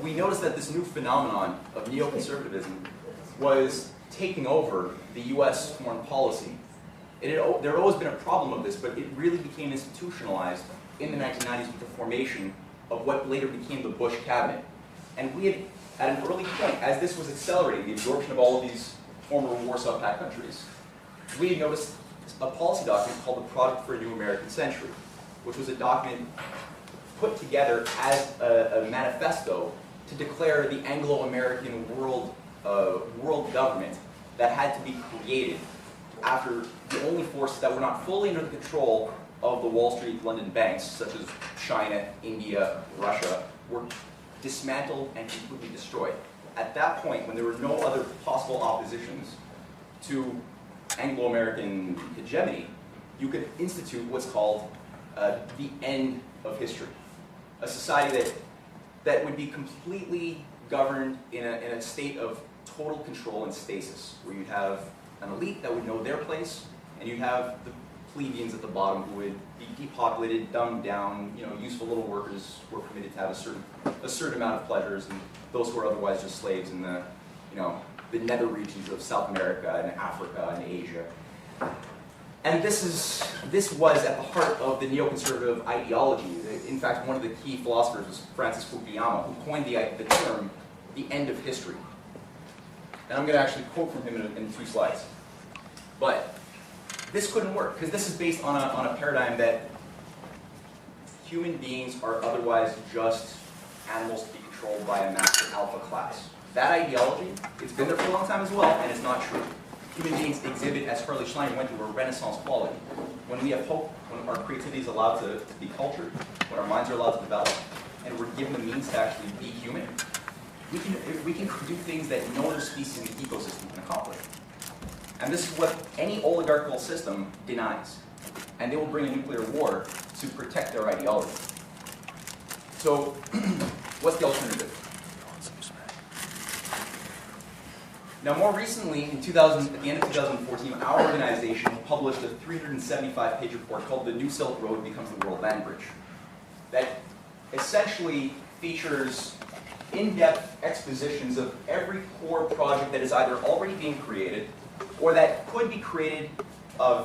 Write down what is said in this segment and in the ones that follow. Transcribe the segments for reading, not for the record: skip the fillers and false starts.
we noticed that this new phenomenon of neoconservatism was taking over the US foreign policy. There had always been a problem of this, but it really became institutionalized in the 1990s with the formation of what later became the Bush cabinet. And we had, at an early point, as this was accelerating, the absorption of all of these former Warsaw Pact countries, we had noticed a policy document called the Project for a New American Century, which was a document put together as a manifesto to declare the Anglo-American world government that had to be created after the only forces that were not fully under the control of the Wall Street London banks, such as China, India, Russia, were dismantled and completely destroyed. At that point, when there were no other possible oppositions to Anglo-American hegemony, you could institute what's called the end of history. A society that would be completely governed in a state of total control and stasis, where you'd have an elite that would know their place, and you'd have the plebeians at the bottom who would be depopulated, dumbed down, useful little workers who were permitted to have a certain amount of pleasures, and those who were otherwise just slaves in the nether regions of South America and Africa and Asia. And this was at the heart of the neoconservative ideology. In fact, one of the key philosophers was Francis Fukuyama, who coined the term the end of history. And I'm going to actually quote from him in 2 slides. But this couldn't work, because this is based on a paradigm that human beings are otherwise just animals to be controlled by a master alpha class. That ideology, it's been there for a long time as well, and it's not true. Human beings exhibit, as Harley Schlein went through, a renaissance quality. When we have hope, when our creativity is allowed to be cultured, when our minds are allowed to develop, and we're given the means to actually be human, we can do things that no other species in the ecosystem can accomplish. And this is what any oligarchical system denies. And they will bring a nuclear war to protect their ideology. So, what's the alternative? Now, more recently, at the end of 2014, our organization published a 375-page report called The New Silk Road Becomes the World Land Bridge, that essentially features in-depth expositions of every core project that is either already being created or that could be created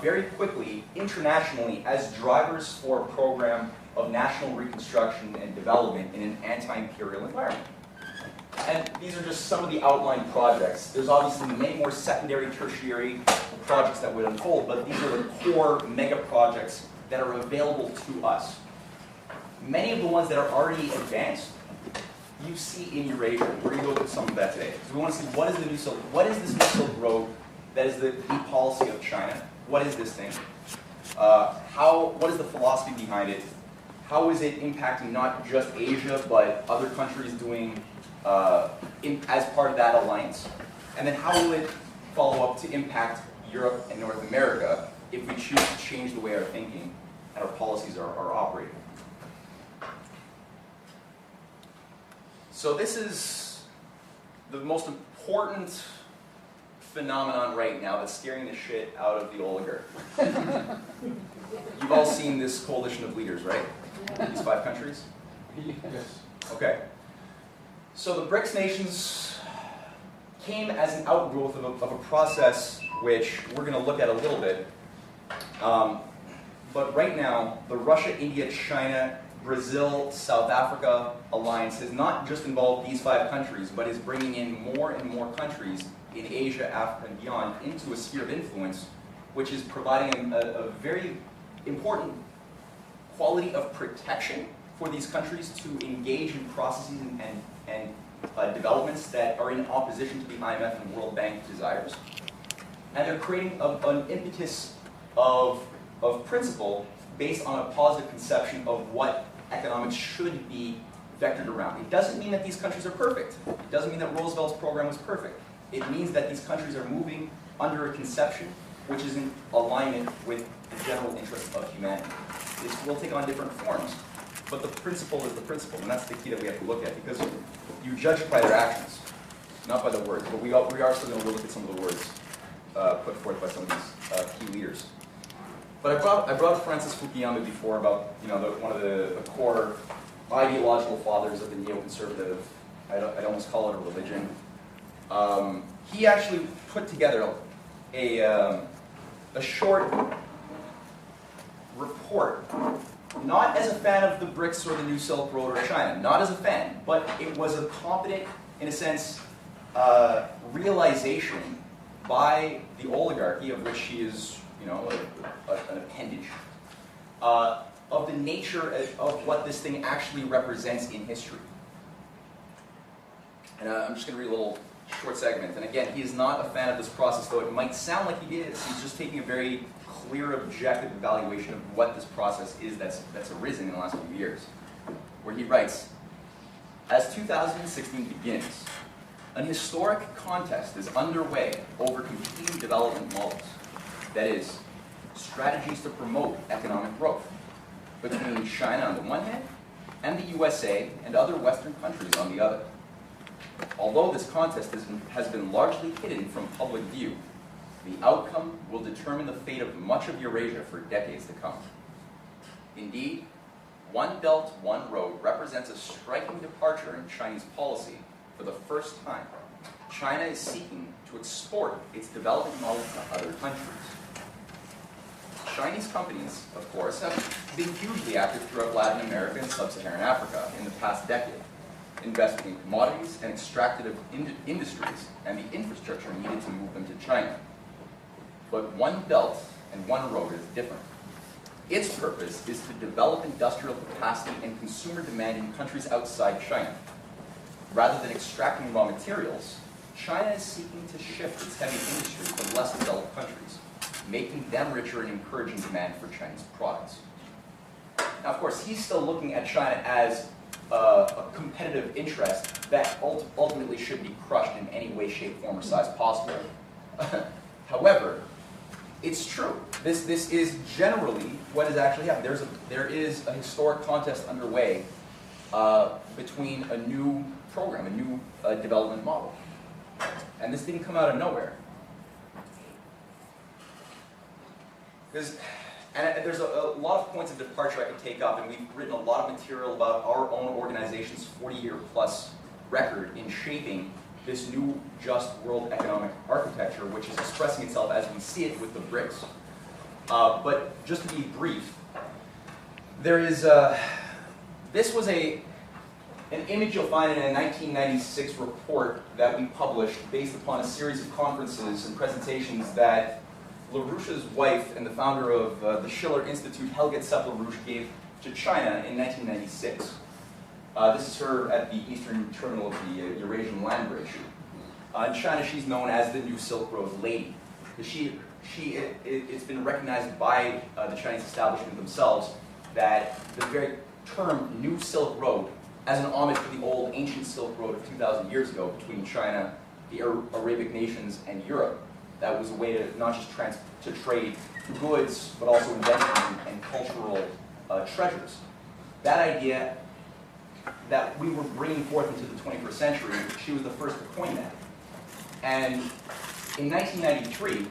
very quickly internationally as drivers for a program of national reconstruction and development in an anti-imperial environment. And these are just some of the outlined projects. There's obviously many more secondary, tertiary projects that would unfold, but these are the core mega projects that are available to us. Many of the ones that are already advanced, you see in Eurasia. We're going to go through some of that today. So we want to see what is the New Silk, what is this New Silk Road that is the policy of China? What is this thing? What is the philosophy behind it? How is it impacting not just Asia, but other countries doing as part of that alliance? And then how will it follow up to impact Europe and North America if we choose to change the way our thinking and our policies are operating? So this is the most important phenomenon right now that's scaring the shit out of the oligarchy. You've all seen this coalition of leaders, right? These 5 countries? Yes. Okay. So the BRICS nations came as an outgrowth of a process which we're going to look at a little bit. But right now, the Russia, India, China, Brazil, South Africa alliance has not just involved these 5 countries, but is bringing in more and more countries in Asia, Africa, and beyond into a sphere of influence, which is providing a very important quality of protection for these countries to engage in processes and developments that are in opposition to the IMF and World Bank desires. And they're creating an impetus of principle based on a positive conception of what economics should be vectored around. It doesn't mean that these countries are perfect. It doesn't mean that Roosevelt's program was perfect. It means that these countries are moving under a conception which is in alignment with the general interest of humanity. This will take on different forms, but the principle is the principle, and that's the key that we have to look at, because you judge by their actions, not by the words. But we are still going to look at some of the words put forth by some of these key leaders. But I brought Francis Fukuyama before about one of the core ideological fathers of the neoconservative I'd almost call it a religion. He actually put together a short report, not as a fan of the BRICS or the New Silk Road or China, not as a fan, but it was a competent, in a sense, realization by the oligarchy, of which he is, an appendage, of the nature of what this thing actually represents in history. And I'm just going to read a little short segment. And again, he is not a fan of this process, though it might sound like he is. He's just taking a very clear, objective evaluation of what this process is that's arisen in the last few years, where he writes, as 2016 begins, an historic contest is underway over competing development models, that is, strategies to promote economic growth, between China on the one hand and the USA and other Western countries on the other. Although this contest has been largely hidden from public view, the outcome will determine the fate of much of Eurasia for decades to come. Indeed, One Belt, One Road represents a striking departure in Chinese policy. For the first time, China is seeking to export its development model to other countries. Chinese companies, of course, have been hugely active throughout Latin America and Sub-Saharan Africa in the past decade, investing in commodities and extractive industries and the infrastructure needed to move them to China. But One Belt and One Road is different. Its purpose is to develop industrial capacity and consumer demand in countries outside China. Rather than extracting raw materials, China is seeking to shift its heavy industry to less developed countries, making them richer and encouraging demand for Chinese products. Now, of course, he's still looking at China as a competitive interest that ultimately should be crushed in any way, shape, form, or size possible. However, it's true. This is generally what has actually happened. There is a historic contest underway between a new program, a new development model. And this didn't come out of nowhere. And there's a lot of points of departure I could take up, and we've written a lot of material about our own organization's 40-year-plus record in shaping this new just world economic architecture, which is expressing itself as we see it with the BRICS. But just to be brief, there is this was an image you'll find in a 1996 report that we published based upon a series of conferences and presentations that LaRouche's wife and the founder of the Schiller Institute, Helga Zepp-LaRouche, gave to China in 1996. This is her at the eastern terminal of the Eurasian land bridge. In China, she's known as the New Silk Road Lady. It's been recognized by the Chinese establishment themselves that the very term New Silk Road, as an homage to the old ancient Silk Road of 2,000 years ago between China, the Arabic nations, and Europe, that was a way to not just to trade goods, but also inventions and cultural treasures. That idea that we were bringing forth into the 21st century, she was the first to coin that. And in 1993,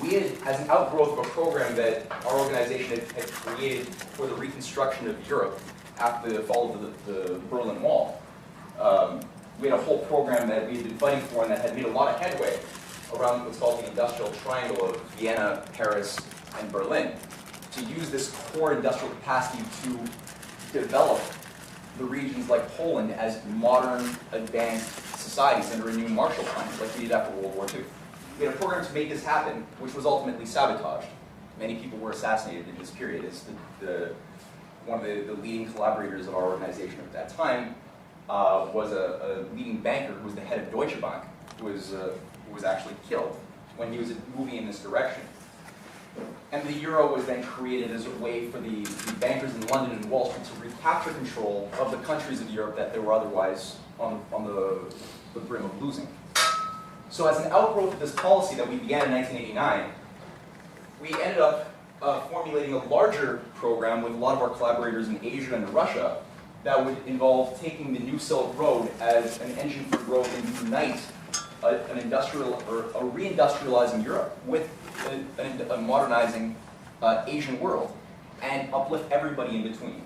we had, as an outgrowth of a program that our organization had created for the reconstruction of Europe after the fall of the Berlin Wall, we had a whole program that we had been fighting for and that had made a lot of headway around what's called the industrial triangle of Vienna, Paris, and Berlin, to use this core industrial capacity to develop the regions like Poland as modern, advanced societies under a new Marshall Plan, like we did after World War II. We had a program to make this happen, which was ultimately sabotaged. Many people were assassinated in this period. As one of the leading collaborators of our organization at that time was a leading banker who was the head of Deutsche Bank, who was actually killed when he was moving in this direction. And the euro was then created as a way for the bankers in London and Wall Street to recapture control of the countries of Europe that they were otherwise on the brim of losing. So as an outgrowth of this policy that we began in 1989, we ended up formulating a larger program with a lot of our collaborators in Asia and Russia that would involve taking the New Silk Road as an engine for growth and unite a reindustrializing Europe with a modernizing Asian world and uplift everybody in between.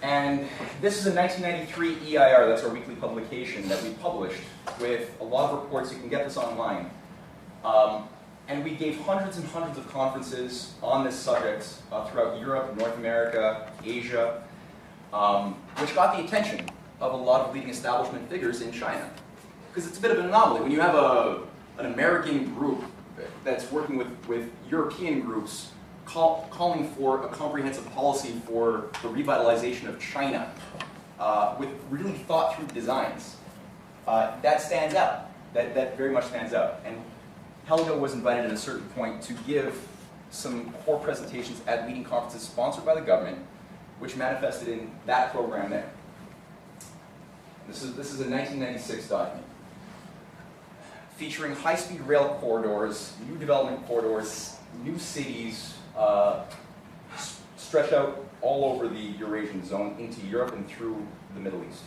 And this is a 1993 EIR, that's our weekly publication that we published with a lot of reports. You can get this online. And we gave hundreds and hundreds of conferences on this subject throughout Europe, North America, Asia, which got the attention of a lot of leading establishment figures in China. Because it's a bit of an anomaly. When you have an American group that's working with European groups calling for a comprehensive policy for the revitalization of China with really thought-through designs, that stands out. That very much stands out. And Helga was invited at a certain point to give some core presentations at leading conferences sponsored by the government, which manifested in that program there. This is a 1996 document featuring high-speed rail corridors, new development corridors, new cities, stretched out all over the Eurasian zone into Europe and through the Middle East.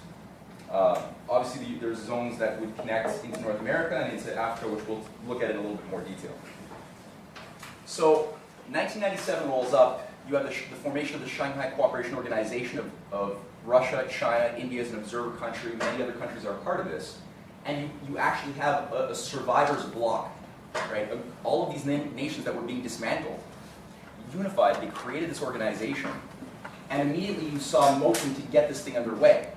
Obviously, there's zones that would connect into North America and into Africa, which we'll look at in a little bit more detail. So, 1997 rolls up. You have the formation of the Shanghai Cooperation Organization of Russia, China, India as an observer country. Many other countries are a part of this. And you actually have a survivors bloc, right? All of these nations that were being dismantled, unified, they created this organization. And immediately you saw motion to get this thing underway.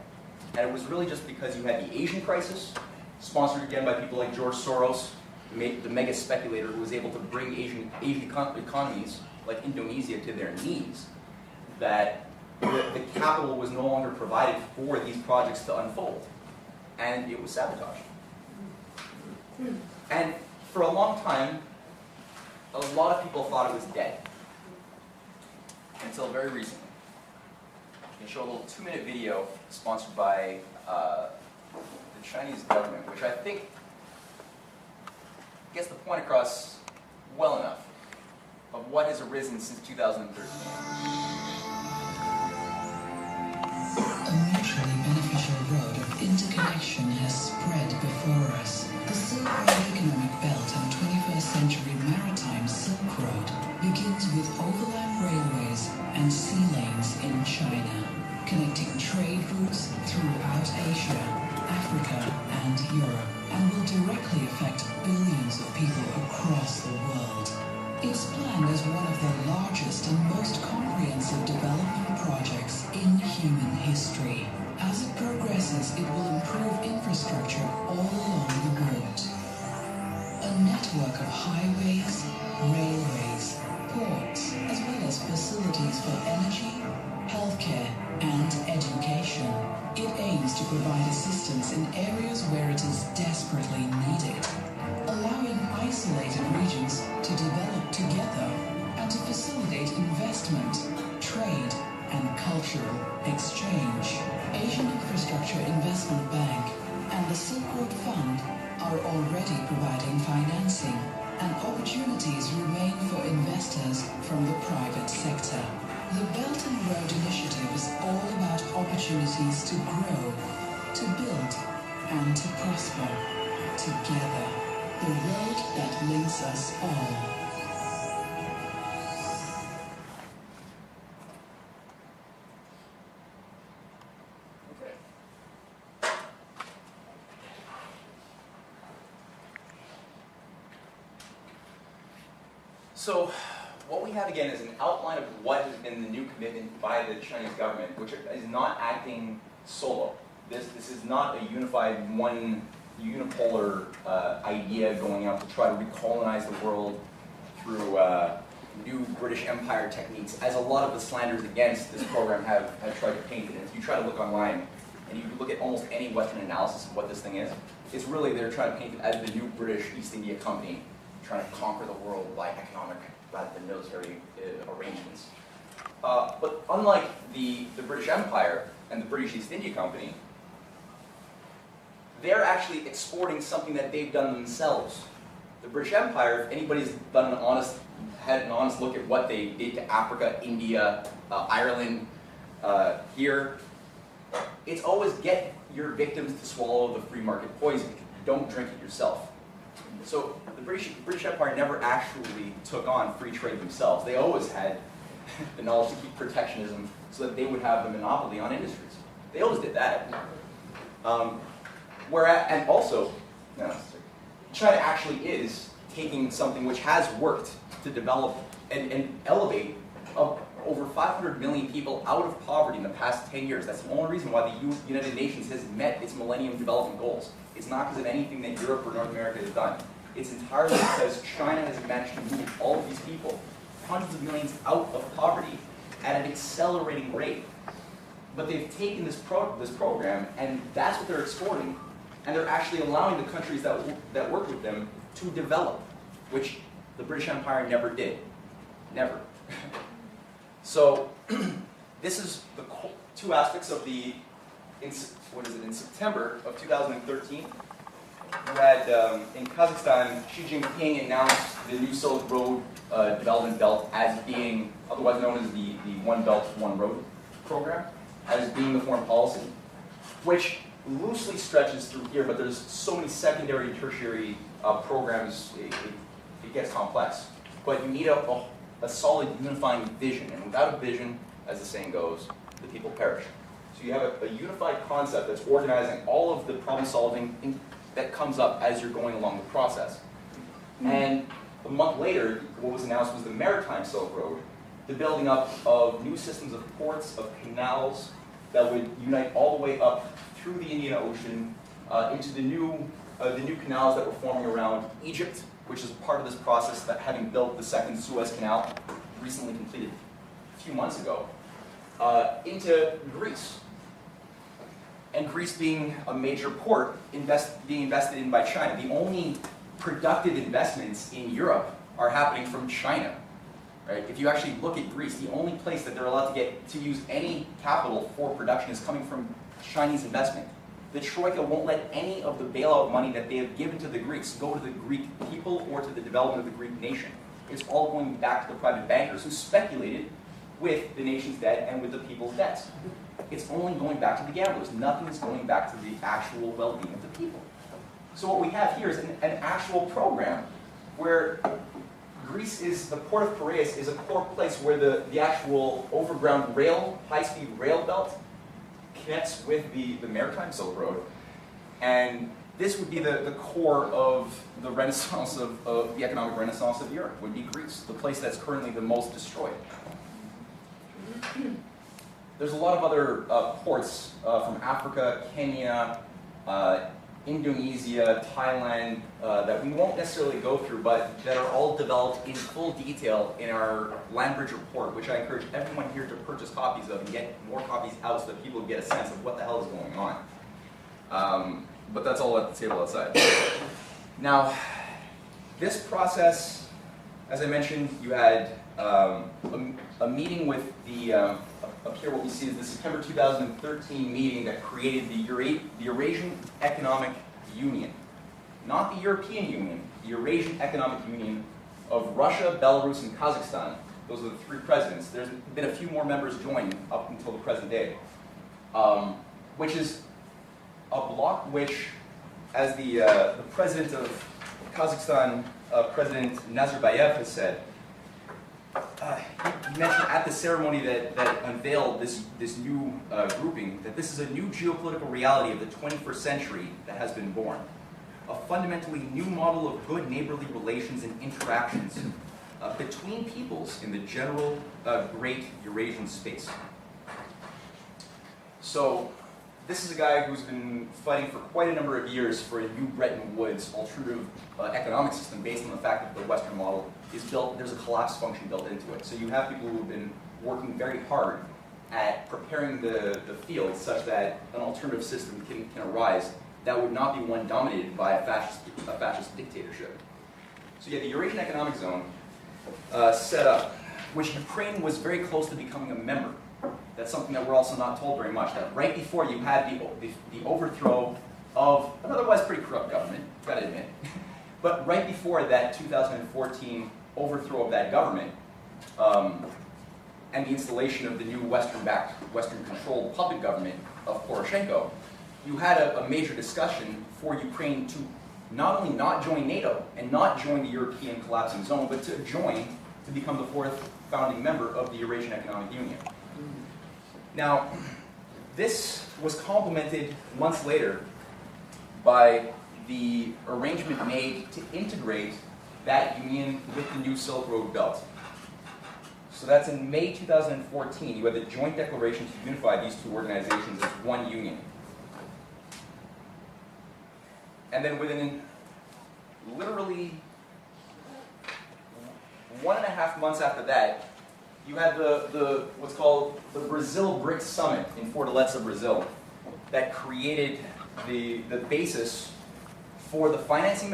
And it was really just because you had the Asian crisis, sponsored again by people like George Soros, the mega speculator who was able to bring Asian economies like Indonesia to their knees, that the capital was no longer provided for these projects to unfold. And it was sabotaged. And for a long time, a lot of people thought it was dead. Until very recently. I'm going to show a little 2-minute video sponsored by the Chinese government, which I think gets the point across well enough of what has arisen since 2013. A mutually beneficial road of interconnection has spread before us. The Silk Road Economic Belt and 21st century maritime Silk Road begins with overland railways and sea lanes in China, connecting trade routes throughout Asia, Africa, and Europe, and will directly affect billions of people across the world. It's planned as one of the largest and most comprehensive development projects in human history. As it progresses, it will improve infrastructure all along the route. A network of highways, railways, ports, as well as facilities for energy, healthcare, and education. It aims to provide assistance in areas where it is desperately needed, allowing isolated regions to develop together and to facilitate investment, trade, and cultural exchange. Asian Infrastructure Investment Bank and the Silk Road Fund are already providing financing, and opportunities remain for investors from the private sector. The Belt and Road Initiative is all about opportunities to grow, to build, and to prosper together. The road that links us all. So what we have again is an outline of what has been the new commitment by the Chinese government, which is not acting solo. This is not a unified, unipolar idea going out to try to recolonize the world through new British Empire techniques, as a lot of the slanders against this program have tried to paint it. And if you try to look online, and you look at almost any Western analysis of what this thing is, it's really they're trying to paint it as the new British East India Company, trying to conquer the world by economic rather than military arrangements. But unlike the British Empire and the British East India Company, they're actually exporting something that they've done themselves. The British Empire, if anybody's had an honest look at what they did to Africa, India, Ireland, here, it's always get your victims to swallow the free market poison. Don't drink it yourself. So the British Empire never actually took on free trade themselves. They always had the knowledge to keep protectionism so that they would have the monopoly on industries. They always did that. And also, China actually is taking something which has worked to develop and elevate over 500 million people out of poverty in the past 10 years. That's the only reason why the United Nations has met its Millennium Development Goals. It's not because of anything that Europe or North America has done. It's entirely because China has managed to move all of these people, hundreds of millions, out of poverty at an accelerating rate. But they've taken this program, and that's what they're exporting, and they're actually allowing the countries that work with them to develop, which the British Empire never did. Never. So this is the two aspects of in September of 2013, you had, in Kazakhstan, Xi Jinping announced the new Silk Road development belt as being, otherwise known as the One Belt, One Road program, as being the foreign policy, which loosely stretches through here, but there's so many secondary and tertiary programs, it gets complex. But you need a solid unifying vision, and without a vision, as the saying goes, the people perish. So you have a unified concept that's organizing all of the problem solving that comes up as you're going along the process. And a month later, what was announced was the Maritime Silk Road, the building up of new systems of ports, of canals that would unite all the way up through the Indian Ocean into the new canals that were forming around Egypt, which is part of this process, that having built the second Suez Canal, recently completed a few months ago, into Greece. And Greece being a major port, being invested in by China. The only productive investments in Europe are happening from China. Right? If you actually look at Greece, the only place that they're allowed to use any capital for production is coming from Chinese investment. The Troika won't let any of the bailout money that they have given to the Greeks go to the Greek people or to the development of the Greek nation. It's all going back to the private bankers who speculated with the nation's debt and with the people's debts. It's only going back to the gamblers. Nothing is going back to the actual well-being of the people. So what we have here is an actual program where Greece is, the port of Piraeus is a core place where the actual overground rail, high-speed rail belt connects with the Maritime Silk Road. And this would be the core of the renaissance of the economic renaissance of Europe, would be Greece, the place that's currently the most destroyed. There's a lot of other ports from Africa, Kenya, Indonesia, Thailand, that we won't necessarily go through, but that are all developed in full detail in our land bridge report, which I encourage everyone here to purchase copies of and get more copies out so that people get a sense of what the hell is going on. But that's all at the table outside. Now, this process, as I mentioned, you had a meeting with the, up here what we see is the September 2013 meeting that created the Eurasian Economic Union. Not the European Union, the Eurasian Economic Union of Russia, Belarus, and Kazakhstan. Those are the three presidents. There's been a few more members join up until the present day, which is a bloc which, as the president of Kazakhstan, President Nazarbayev, has said, he mentioned at the ceremony that unveiled this new grouping that this is a new geopolitical reality of the 21st century that has been born. A fundamentally new model of good neighborly relations and interactions between peoples in the general great Eurasian space. So this is a guy who's been fighting for quite a number of years for a new Bretton Woods alternative economic system based on the fact that the Western model is built, there's a collapse function built into it. So you have people who have been working very hard at preparing the field such that an alternative system can arise that would not be one dominated by a fascist dictatorship. So you had the Eurasian Economic Zone set up, which Ukraine was very close to becoming a member. That's something that we're also not told very much, that right before you had the overthrow of an otherwise pretty corrupt government, gotta admit, but right before that 2014 overthrow of that government and the installation of the new Western-backed, Western-controlled public government of Poroshenko, you had a major discussion for Ukraine to not only not join NATO and not join the European collapsing zone, but to join to become the fourth founding member of the Eurasian Economic Union. Now, this was complemented months later by the arrangement made to integrate that union with the new Silk Road Belt. So that's in May 2014, you had the joint declaration to unify these two organizations as one union. And then within literally 1.5 months after that, you had what's called the Brazil BRICS Summit in Fortaleza, Brazil, that created the basis for the financing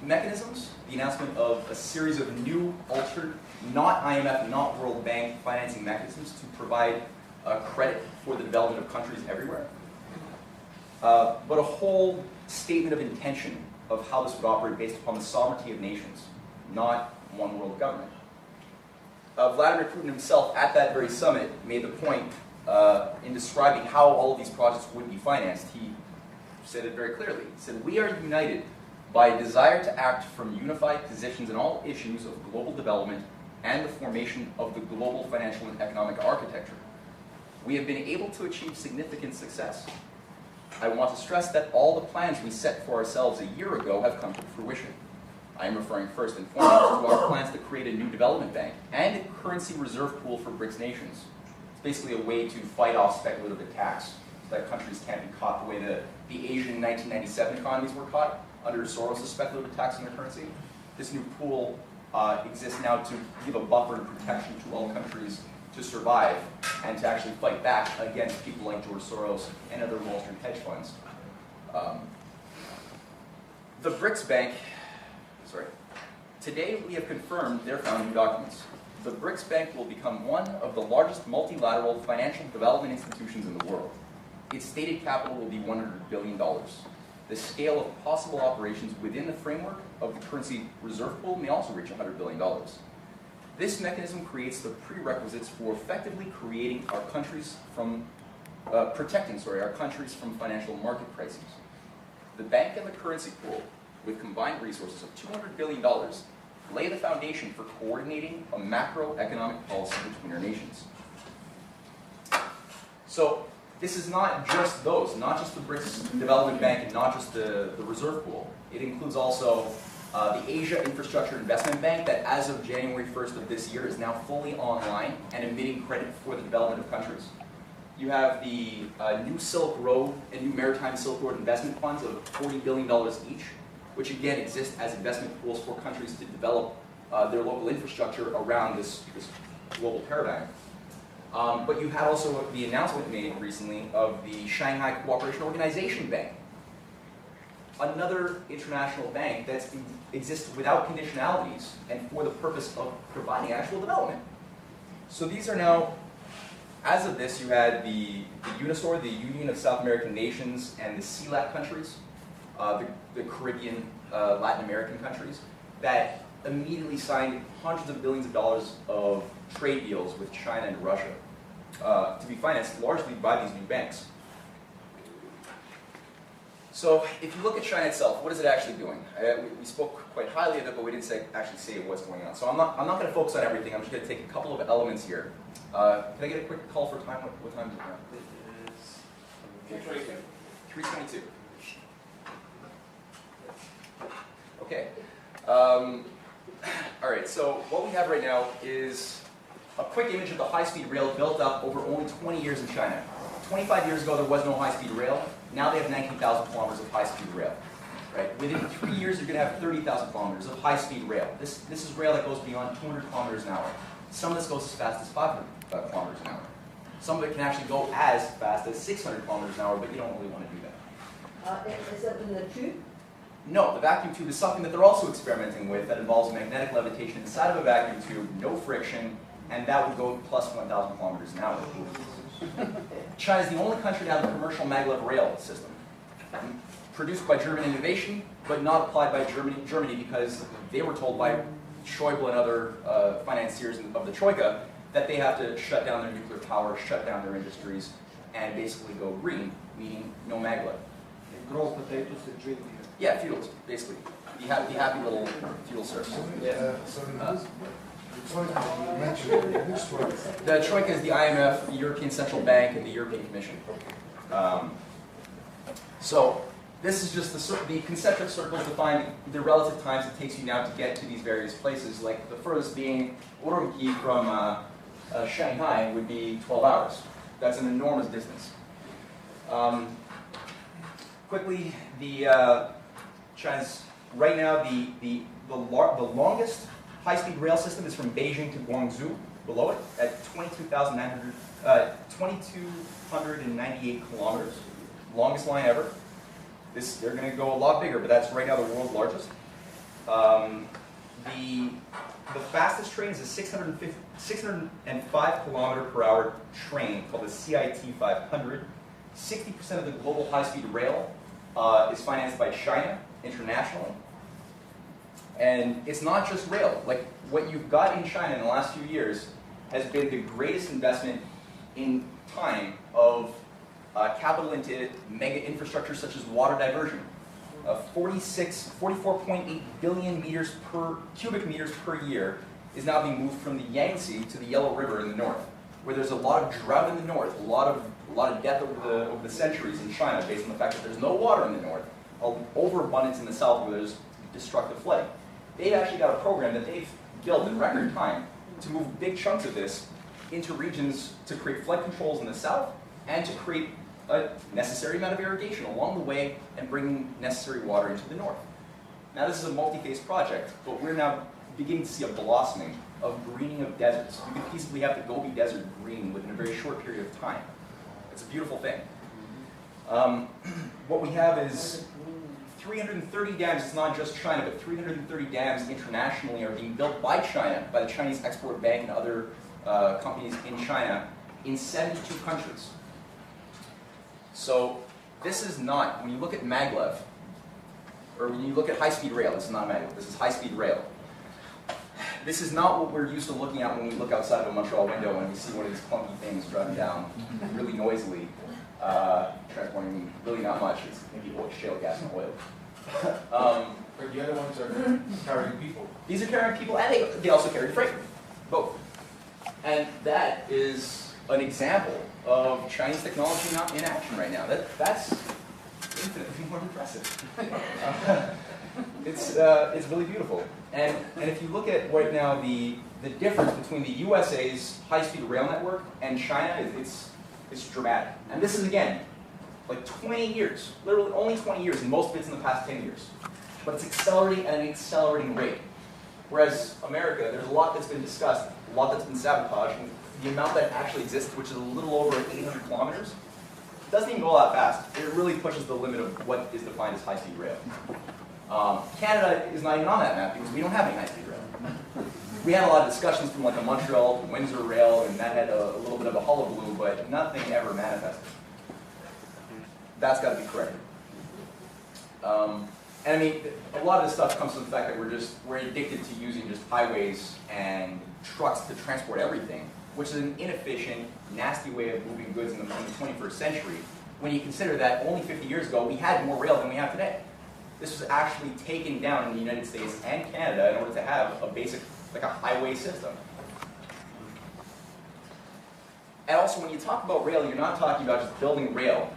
mechanisms, the announcement of a series of new altered, not IMF, not World Bank financing mechanisms to provide credit for the development of countries everywhere. But a whole statement of intention of how this would operate based upon the sovereignty of nations, not one world government. Vladimir Putin himself, at that very summit, made the point in describing how all of these projects would be financed. He said it very clearly. He said, "We are united by a desire to act from unified positions in all issues of global development and the formation of the global financial and economic architecture. We have been able to achieve significant success. I want to stress that all the plans we set for ourselves a year ago have come to fruition. I am referring first and foremost to our plans to create a new development bank and a currency reserve pool for BRICS nations. It's basically a way to fight off speculative attacks so that countries can't be caught the way the Asian 1997 economies were caught under Soros' speculative attacks on their currency. This new pool exists now to give a buffer and protection to all countries to survive and to actually fight back against people like George Soros and other Wall Street hedge funds. The BRICS Bank, today we have confirmed their founding documents. The BRICS Bank will become one of the largest multilateral financial development institutions in the world. Its stated capital will be $100 billion. The scale of possible operations within the framework of the currency reserve pool may also reach $100 billion. This mechanism creates the prerequisites for effectively creating our countries from, protecting our countries from financial market crises. The bank and the currency pool, with combined resources of $200 billion, lay the foundation for coordinating a macroeconomic policy between our nations. So this is not just those, not just the BRICS Development Bank and not just the reserve pool. It includes also the Asia Infrastructure Investment Bank that as of January 1st of this year is now fully online and emitting credit for the development of countries. You have the new Silk Road and new Maritime Silk Road investment funds of $40 billion each, which again exist as investment pools for countries to develop their local infrastructure around this global paradigm. But you had also the announcement made recently of the Shanghai Cooperation Organization Bank, another international bank that exists without conditionalities and for the purpose of providing actual development. So these are now, as of this, you had the UNISOR, the Union of South American Nations, and the CELAC countries, the Caribbean, Latin American countries, that immediately signed hundreds of billions of dollars of trade deals with China and Russia to be financed largely by these new banks. So if you look at China itself, what is it actually doing? We spoke quite highly of it, but we didn't actually say what's going on. So I'm not going to focus on everything. I'm just going to take a couple of elements here. Can I get a quick call for time? What time is it now? 3:22. Okay. All right, so what we have right now is a quick image of the high-speed rail built up over only 20 years in China. 25 years ago, there was no high-speed rail. Now they have 19,000 kilometers of high-speed rail. Right? Within 3 years, you're going to have 30,000 kilometers of high-speed rail. This is rail that goes beyond 200 kilometers an hour. Some of this goes as fast as 500 kilometers an hour. Some of it can actually go as fast as 600 kilometers an hour, but you don't really want to do that. Is that in the tube? No, the vacuum tube is something that they're also experimenting with that involves magnetic levitation inside of a vacuum tube, no friction, and that would go plus 1,000 kilometers an hour. China is the only country to have a commercial maglev rail system, produced by German innovation, but not applied by Germany because they were told by Schäuble and other financiers of the Troika that they have to shut down their nuclear power, shut down their industries, and basically go green, meaning no maglev. Grow potatoes and drink beer. Yeah, feudals, basically. The happy little feudal serfs. Yeah. The Troika is the IMF, the European Central Bank, and the European Commission. So this is just the concentric circles define the relative times it takes you now to get to these various places. Like the furthest being Urumqi from Shanghai would be 12 hours. That's an enormous distance. Quickly, China's right now the longest high-speed rail system is from Beijing to Guangzhou, below it, at 2,298 kilometers. Longest line ever. They're going to go a lot bigger, but that's right now the world's largest. The fastest train is a 605 kilometer per hour train called the CIT 500. 60% of the global high-speed rail is financed by China internationally. And it's not just rail. Like, what you've got in China in the last few years has been the greatest investment in time of capital into mega infrastructure such as water diversion. 44.8 billion cubic meters per year is now being moved from the Yangtze to the Yellow River in the north, where there's a lot of drought in the north, a lot of death over the centuries in China based on the fact that there's no water in the north, overabundance in the south where there's destructive flooding. They've actually got a program that they've built in record time to move big chunks of this into regions to create flood controls in the south and to create a necessary amount of irrigation along the way and bringing necessary water into the north. Now this is a multi-phase project, but we're now beginning to see a blossoming of greening of deserts. You can peaceably have the Gobi Desert green within a very short period of time. It's a beautiful thing. What we have is 330 dams. It's not just China, but 330 dams internationally are being built by China, by the Chinese Export Bank and other companies in China, in 72 countries. So this is not, when you look at maglev, or when you look at high-speed rail, this is not maglev, this is high-speed rail. This is not what we're used to looking at when we look outside of a Montreal window and we see one of these clunky things driving down really noisily, transporting really not much. It's maybe shale gas and oil. But the other ones are carrying people. These are carrying people, and they also carry freight, both. And that is an example of Chinese technology not in action right now. That's infinitely more impressive. It's really beautiful. And if you look at right now the difference between the USA's high-speed rail network and China, it's dramatic. And this is, again, like 20 years, literally only 20 years, and most of it's in the past 10 years. But it's accelerating at an accelerating rate. Whereas America, there's a lot that's been discussed, a lot that's been sabotaged, and the amount that actually exists, which is a little over 800 kilometers, doesn't even go all that fast. It really pushes the limit of what is defined as high-speed rail. Canada is not even on that map because we don't have any high-speed rail. We had a lot of discussions from like a Montreal to Windsor rail, and that had a little bit of a hullabaloo, but nothing ever manifested. That's got to be corrected. And I mean, a lot of this stuff comes from the fact that we're addicted to using just highways and trucks to transport everything, which is an inefficient, nasty way of moving goods in the 21st century, when you consider that only 50 years ago we had more rail than we have today. This was actually taken down in the United States and Canada in order to have a basic, like a highway system. And also, when you talk about rail, you're not talking about just building rail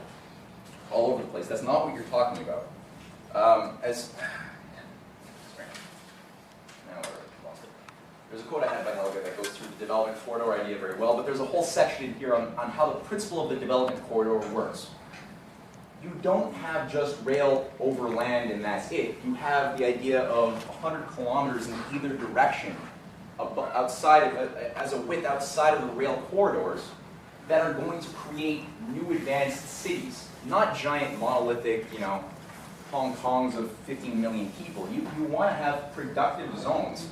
all over the place. That's not what you're talking about. There's a quote I had by Helga that goes through the development corridor idea very well, but there's a whole section here on how the principle of the development corridor works. You don't have just rail over land and that's it. You have the idea of 100 kilometers in either direction as a width outside of the rail corridors that are going to create new advanced cities, not giant monolithic, Hong Kongs of 15 million people. You want to have productive zones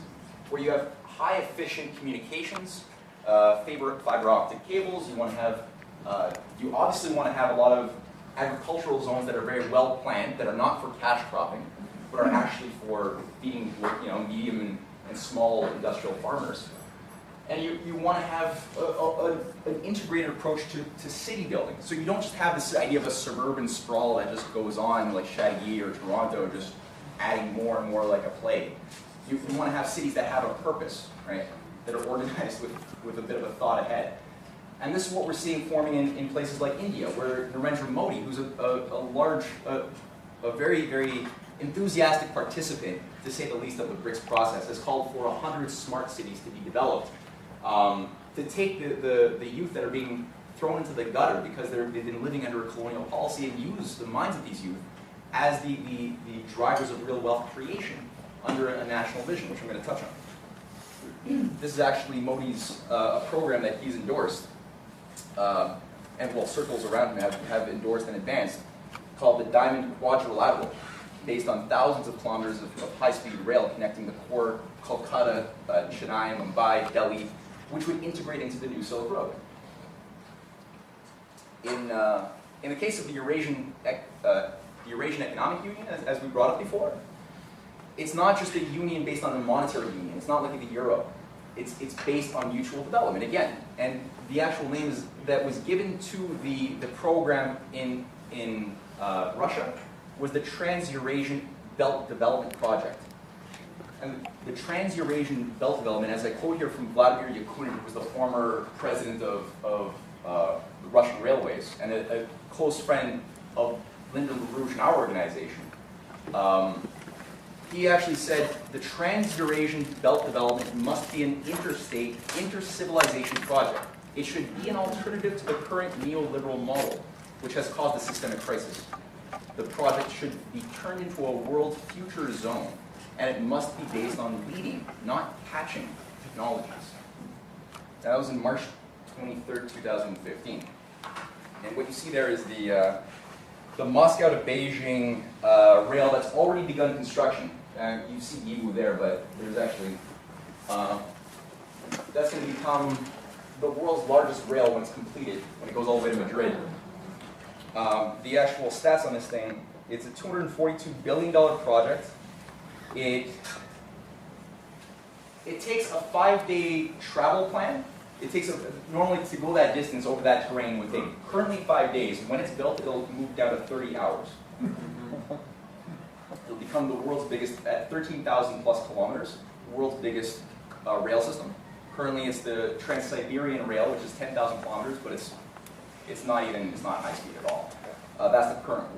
where you have high efficient communications, fiber optic cables. You want to have, you obviously want to have a lot of agricultural zones that are very well planned, that are not for cash cropping, but are actually for feeding, medium and small industrial farmers. And you want to have an integrated approach to city building. So you don't just have this idea of a suburban sprawl that just goes on like Chamonix or Toronto, just adding more and more like a plague. You want to have cities that have a purpose, right? that are organized with a bit of a thought ahead. And this is what we're seeing forming in places like India, where Narendra Modi, who's a very, very enthusiastic participant, to say the least, of the BRICS process, has called for 100 smart cities to be developed, to take the youth that are being thrown into the gutter because they've been living under a colonial policy, and use the minds of these youth as the drivers of real wealth creation under a national vision, which I'm going to touch on. This is actually Modi's a program that he's endorsed, and well, circles around him have endorsed and advanced, called the Diamond Quadrilateral, based on thousands of kilometers of high-speed rail connecting the core Kolkata, Chennai, Mumbai, Delhi, which would integrate into the new Silk Road. In the case of the Eurasian Economic Union, as we brought up before, it's not just a union based on a monetary union. It's not like the euro. It's based on mutual development, again. And the actual name that was given to the program in Russia was the Trans-Eurasian Belt Development Project. And the Trans-Eurasian Belt Development, as I quote here from Vladimir Yakunin, who was the former president of the Russian Railways, and a close friend of Lyndon LaRouche and our organization, he actually said the Trans-Eurasian Belt Development must be an interstate, inter-civilization project. It should be an alternative to the current neoliberal model, which has caused a systemic crisis. The project should be turned into a world future zone, and it must be based on leading, not catching technologies. That was in March 23rd, 2015. And what you see there is the Moscow to Beijing rail that's already begun construction. You see Yiwu there, but there's actually, that's going to become the world's largest rail when it's completed, when it goes all the way to Madrid. The actual stats on this thing, it's a $242 billion project. It takes a 5-day travel plan. It takes, normally to go that distance over that terrain would take currently 5 days. When it's built, it'll move down to 30 hours. It'll become the world's biggest, at 13,000 plus kilometers, the world's biggest rail system. Currently it's the Trans-Siberian Rail, which is 10,000 kilometers, but it's not high speed at all. That's the current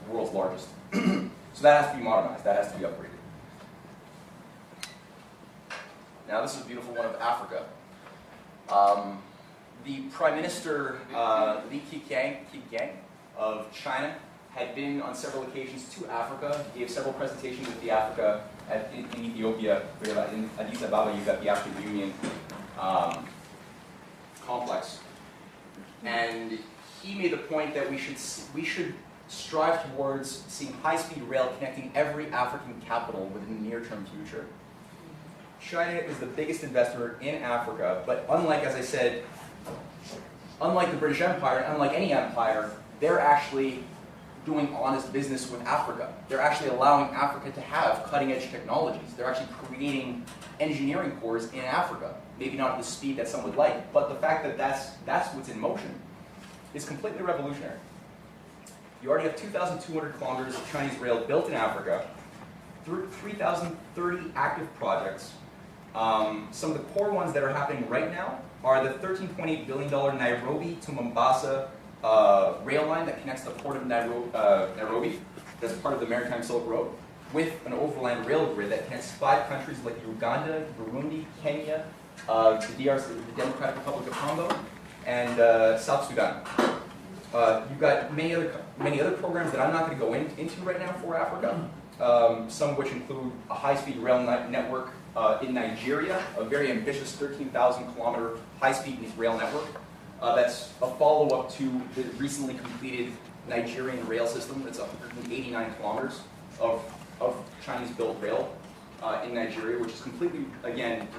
world's largest. So that has to be modernized, that has to be upgraded. Now this is a beautiful one of Africa. The Prime Minister Li Keqiang of China had been on several occasions to Africa. He gave several presentations at the Africa in Ethiopia. In Addis Ababa, you've got the African Union complex, and he made the point that we should strive towards seeing high-speed rail connecting every African capital within the near-term future. China is the biggest investor in Africa, but unlike, as I said, unlike the British Empire, and unlike any empire, they're actually doing honest business with Africa. They're actually allowing Africa to have cutting-edge technologies. They're actually creating engineering cores in Africa. Maybe not at the speed that some would like, but the fact that that's what's in motion is completely revolutionary. You already have 2,200 kilometers of Chinese rail built in Africa, 3,030 active projects. Some of the core ones that are happening right now are the $13.8 billion Nairobi to Mombasa rail line that connects the port of Nairobi, that's part of the Maritime Silk Road, with an overland rail grid that connects 5 countries like Uganda, Burundi, Kenya, the DRC, the Democratic Republic of Congo, and South Sudan. You've got many other programs that I'm not going to go into right now for Africa, some of which include a high-speed rail network in Nigeria, a very ambitious 13,000 kilometer high-speed rail network. That's a follow-up to the recently completed Nigerian rail system. That's 189 kilometers of Chinese-built rail in Nigeria, which is completely, again,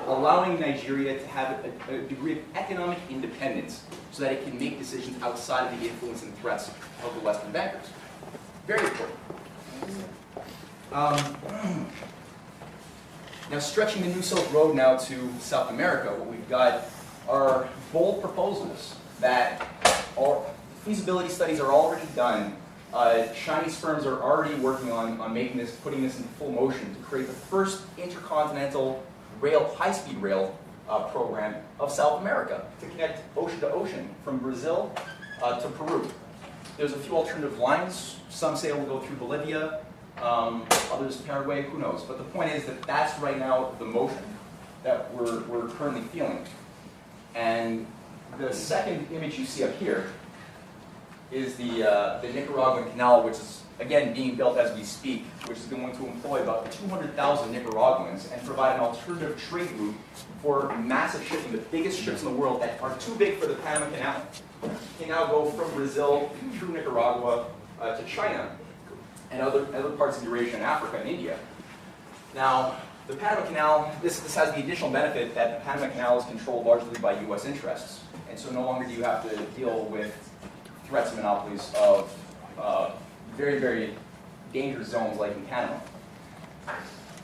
allowing Nigeria to have a degree of economic independence so that it can make decisions outside of the influence and threats of the Western bankers. Very important. Now, stretching the New Silk Road now to South America, what we've got are bold proposals that are, feasibility studies are already done. Chinese firms are already working on making this, putting this into full motion to create the first intercontinental rail, high-speed rail program of South America to connect ocean to ocean from Brazil to Peru. There's a few alternative lines. Some say it will go through Bolivia, others Paraguay, who knows. But the point is that that's right now the motion that we're currently feeling. And the second image you see up here is the Nicaraguan Canal, which is, again, being built as we speak, which is going to employ about 200,000 Nicaraguans and provide an alternative trade route for massive shipping. The biggest ships in the world that are too big for the Panama Canal can now go from Brazil through Nicaragua to China and other parts of Eurasia and Africa and India. Now, the Panama Canal, this has the additional benefit that the Panama Canal is controlled largely by U.S. interests. And so no longer do you have to deal with threats and monopolies of very, very dangerous zones like in Panama.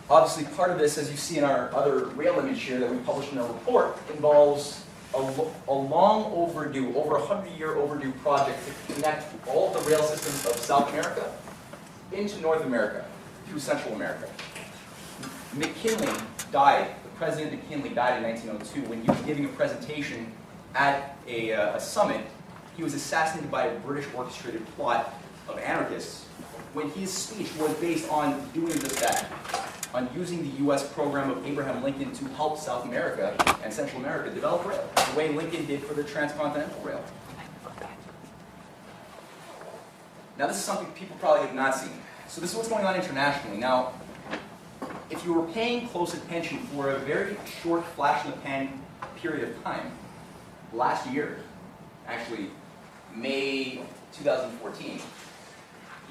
Obviously, part of this, as you see in our other rail image here that we published in our report, involves a long overdue, over 100-year overdue project to connect all of the rail systems of South America into North America through Central America. McKinley died, the President McKinley died in 1902 when he was giving a presentation at a summit. He was assassinated by a British orchestrated plot of anarchists when his speech was based on doing just that, on using the U.S. program of Abraham Lincoln to help South America and Central America develop rail, the way Lincoln did for the transcontinental rail. Now this is something people probably have not seen. So this is what's going on internationally. Now, if you were paying close attention for a very short flash in the pan period of time, last year, actually May 2014,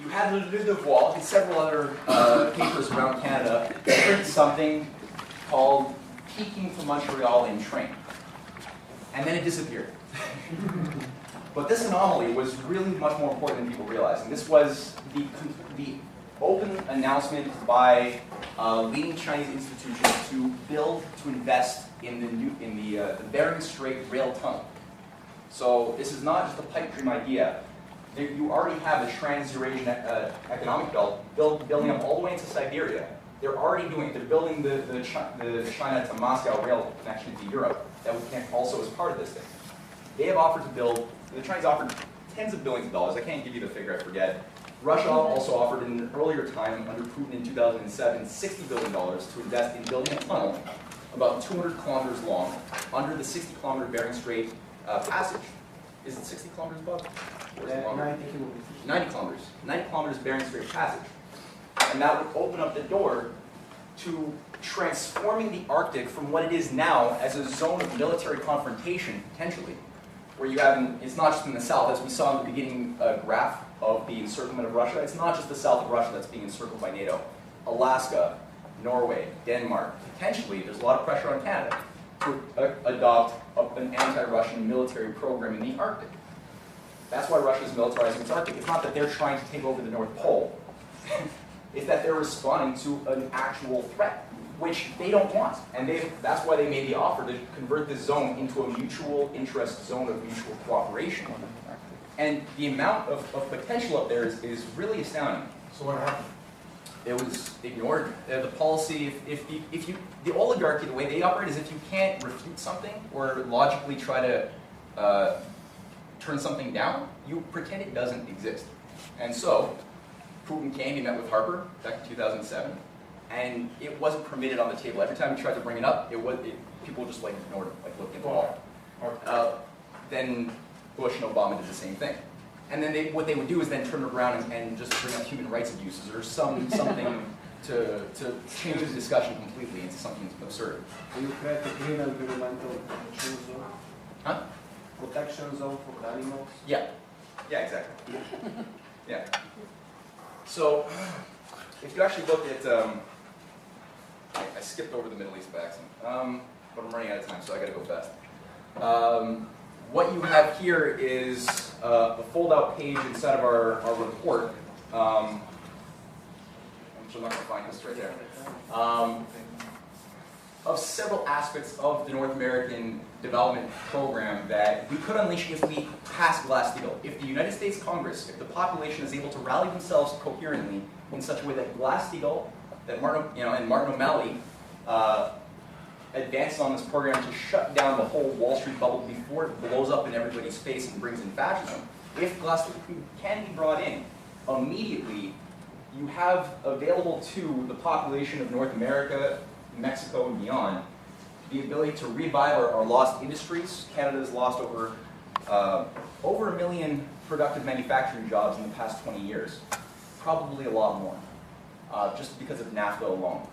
you had Le Devoir and several other papers around Canada that written something called Peking from Montreal in Train. And then it disappeared. But this anomaly was really much more important than people realized. And this was the open announcement by leading Chinese institutions to invest in the Bering Strait rail tunnel. So this is not just a pipe dream idea. You already have the Trans-Eurasian Economic Belt building up all the way into Siberia. They're already doing it. They're building the China to Moscow rail connection to Europe that we can also as part of this thing. They have offered to build, the Chinese offered tens of billions of dollars. I can't give you the figure, I forget. Russia also offered in an earlier time, under Putin in 2007, $60 billion to invest in building a tunnel about 200 kilometers long under the 60-kilometer Bering Strait passage. Is it 60 kilometers, Bob? Or is it longer? 90 kilometers. 90 kilometers. 90 kilometers Bering Strait passage. And that would open up the door to transforming the Arctic from what it is now as a zone of military confrontation, potentially, where you have, it's not just in the south, as we saw in the beginning graph of the encirclement of Russia, it's not just the south of Russia that's being encircled by NATO. Alaska, Norway, Denmark, potentially, there's a lot of pressure on Canada to adopt an anti-Russian military program in the Arctic. That's why Russia is militarizing its Arctic. It's not that they're trying to take over the North Pole. It's that they're responding to an actual threat, which they don't want. And that's why they made the offer to convert this zone into a mutual interest zone of mutual cooperation. And the amount of potential up there is really astounding. So what happened? It was ignored. The policy, the oligarchy, the way they operate is if you can't refute something or logically try to turn something down, you pretend it doesn't exist. And so, Putin came, he met with Harper back in 2007, and it wasn't permitted on the table. Every time he tried to bring it up, people just like ignored it, like looking at the wall. Then Bush and Obama did the same thing. And then what they would do is then turn around and just bring up human rights abuses or something to change the discussion completely into something absurd. So you create a green environmental protection zone? Huh? Protection zone for the animals? Yeah. Yeah, exactly. Yeah. So, if you actually look at, I skipped over the Middle East by accident, but I'm running out of time, so I got to go fast. What you have here is a fold-out page inside of our report. I'm sure I'm not going to find this right there. Of several aspects of the North American development program that we could unleash if we pass Glass-Steagall. If the United States Congress, if the population is able to rally themselves coherently in such a way that Glass-Steagall, that Martin O'Malley advances on this program to shut down the whole Wall Street bubble before it blows up in everybody's face and brings in fascism. If glass-liquid can be brought in, immediately you have available to the population of North America, Mexico, and beyond the ability to revive our lost industries. Canada has lost over 1 million productive manufacturing jobs in the past 20 years. Probably a lot more, just because of NAFTA alone.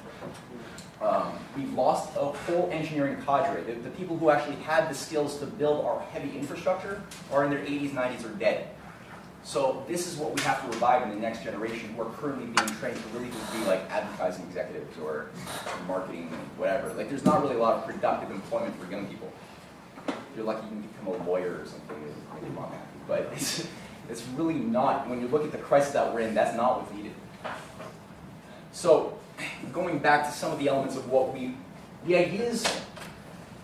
We've lost a whole engineering cadre. The people who actually had the skills to build our heavy infrastructure are in their 80s, 90s, or dead. So this is what we have to revive in the next generation who are currently being trained to really just be like advertising executives or marketing, whatever. Like there's not really a lot of productive employment for young people. You're lucky you can become a lawyer or something, maybe on that. But it's really not, when you look at the crisis that we're in, that's not what's needed. So going back to some of the elements of what the ideas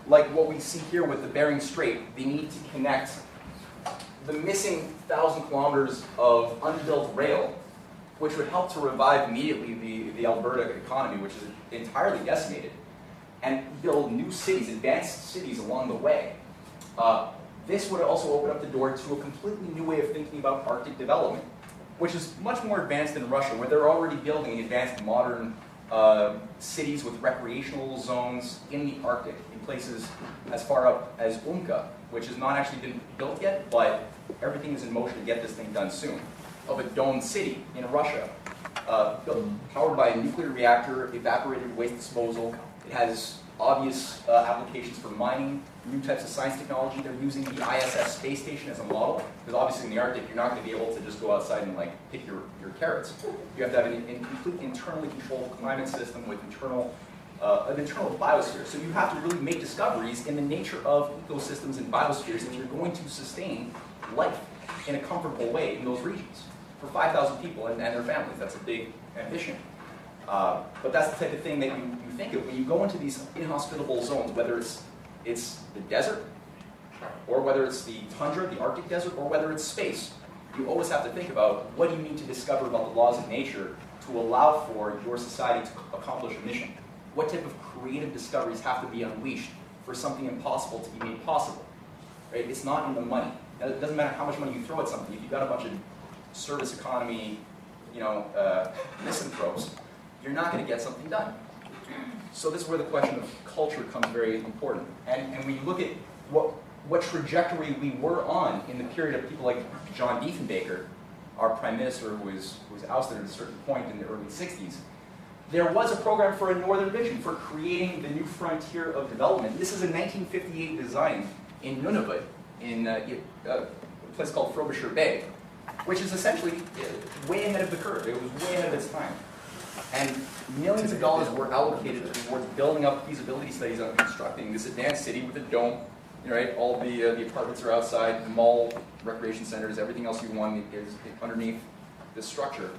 like what we see here with the Bering Strait, they need to connect the missing 1,000 kilometers of unbuilt rail, which would help to revive immediately the Alberta economy, which is entirely decimated, and build new cities, advanced cities along the way. This would also open up the door to a completely new way of thinking about Arctic development, which is much more advanced than Russia, where they're already building advanced modern cities with recreational zones in the Arctic, in places as far up as Umka, which has not actually been built yet, but everything is in motion to get this thing done soon. Of a domed city in Russia, powered by a nuclear reactor, evaporated waste disposal. It has obvious applications for mining, new types of science technology. They're using the ISS space station as a model, because obviously in the Arctic, you're not going to be able to just go outside and like pick your carrots. You have to have a complete internally controlled climate system with an internal biosphere. So you have to really make discoveries in the nature of ecosystems and biospheres if you're going to sustain life in a comfortable way in those regions for 5,000 people and their families. That's a big ambition. But that's the type of thing that you think of when you go into these inhospitable zones, whether it's the desert, or whether it's the tundra, the Arctic desert, or whether it's space. You always have to think about what do you need to discover about the laws of nature to allow for your society to accomplish a mission. What type of creative discoveries have to be unleashed for something impossible to be made possible? Right? It's not in the money. It doesn't matter how much money you throw at something. If you've got a bunch of service economy, misanthropes, you're not going to get something done. So this is where the question of culture comes very important. And when you look at what trajectory we were on in the period of people like John Diefenbaker, our prime minister who was ousted at a certain point in the early 60s, there was a program for a northern vision, for creating the new frontier of development. This is a 1958 design in Nunavut, in a place called Frobisher Bay, which is essentially way ahead of the curve. It was way ahead of its time. And millions of dollars were allocated towards building up feasibility studies on constructing this advanced city with a dome. Right? All the apartments are outside, the mall, recreation centers, everything else you want is underneath this structure,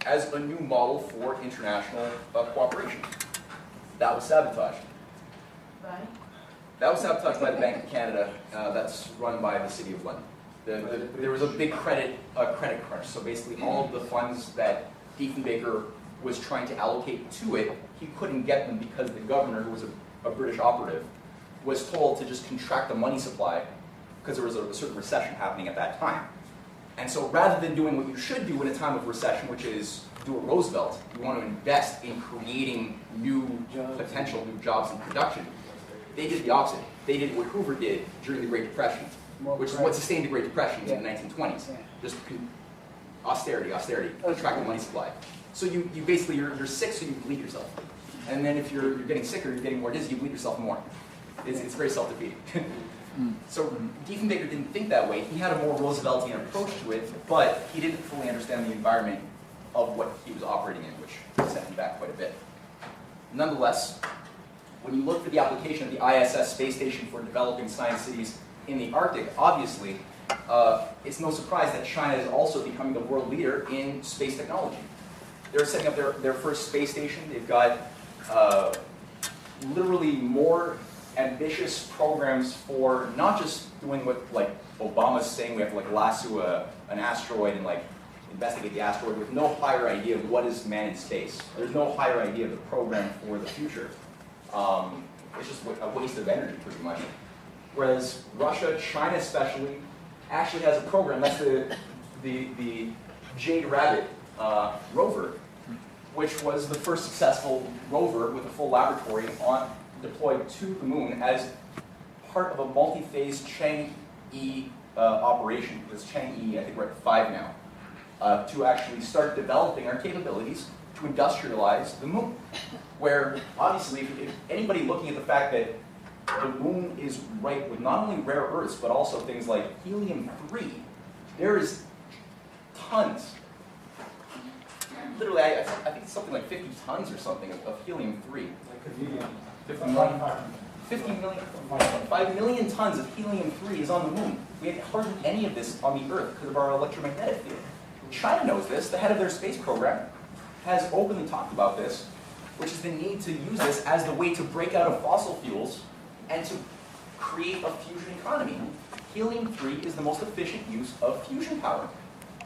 as a new model for international cooperation. That was sabotaged. Right. That was sabotaged by the Bank of Canada, that's run by the City of London. There was a big credit crunch, so basically all of the funds that Diefenbaker was trying to allocate to it, he couldn't get them because the governor, who was a British operative, was told to just contract the money supply because there was a certain recession happening at that time. And so rather than doing what you should do in a time of recession, which is do a Roosevelt, you want to invest in creating new potential, new jobs and production, they did the opposite. They did what Hoover did during the Great Depression, which is what sustained the Great Depression in the 1920s. Just austerity, contract the money supply. So you basically, you're sick, so you bleed yourself. And then if you're getting sicker, you're getting more dizzy, you bleed yourself more. It's very self-defeating. So Diefenbaker didn't think that way. He had a more Rooseveltian approach to it, but he didn't fully understand the environment of what he was operating in, which set him back quite a bit. Nonetheless, when you look for the application of the ISS space station for developing science cities in the Arctic, obviously, it's no surprise that China is also becoming the world leader in space technology. They're setting up their first space station. They've got literally more ambitious programs for not just doing what like Obama's saying, we have to like lasso an asteroid and like investigate the asteroid, with no higher idea of what is man in space. There's no higher idea of the program for the future. It's just a waste of energy, pretty much. Whereas Russia, China especially, actually has a program. That's the Jade Rabbit rover, which was the first successful rover with a full laboratory deployed to the moon as part of a multi-phase Chang'e operation. This Chang'e, I think we're at 5 now, to actually start developing our capabilities to industrialize the moon. Where, obviously, if anybody looking at the fact that the moon is ripe with not only rare earths, but also things like helium-3, there is tons, literally, I think it's something like 50 tons or something of helium-3. 50 million, 5 million tons of helium-3 is on the moon. We have hardly any of this on the Earth because of our electromagnetic field. China knows this. The head of their space program has openly talked about this, which is the need to use this as the way to break out of fossil fuels and to create a fusion economy. Helium-3 is the most efficient use of fusion power.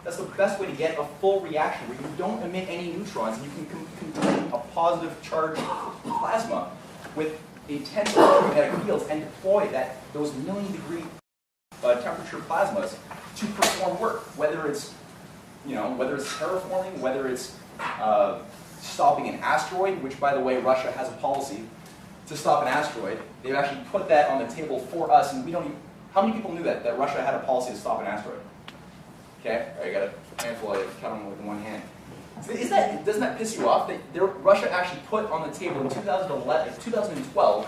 That's the best way to get a full reaction where you don't emit any neutrons and you can combine a positive charged plasma with intense electromagnetic fields and deploy those million-degree temperature plasmas to perform work, whether it's terraforming, whether it's stopping an asteroid, which, by the way, Russia has a policy to stop an asteroid. They've actually put that on the table for us, and we don't even, how many people knew that Russia had a policy to stop an asteroid? Okay, all right, I got a handful, I count them with one hand. Doesn't that piss you off that Russia actually put on the table in 2012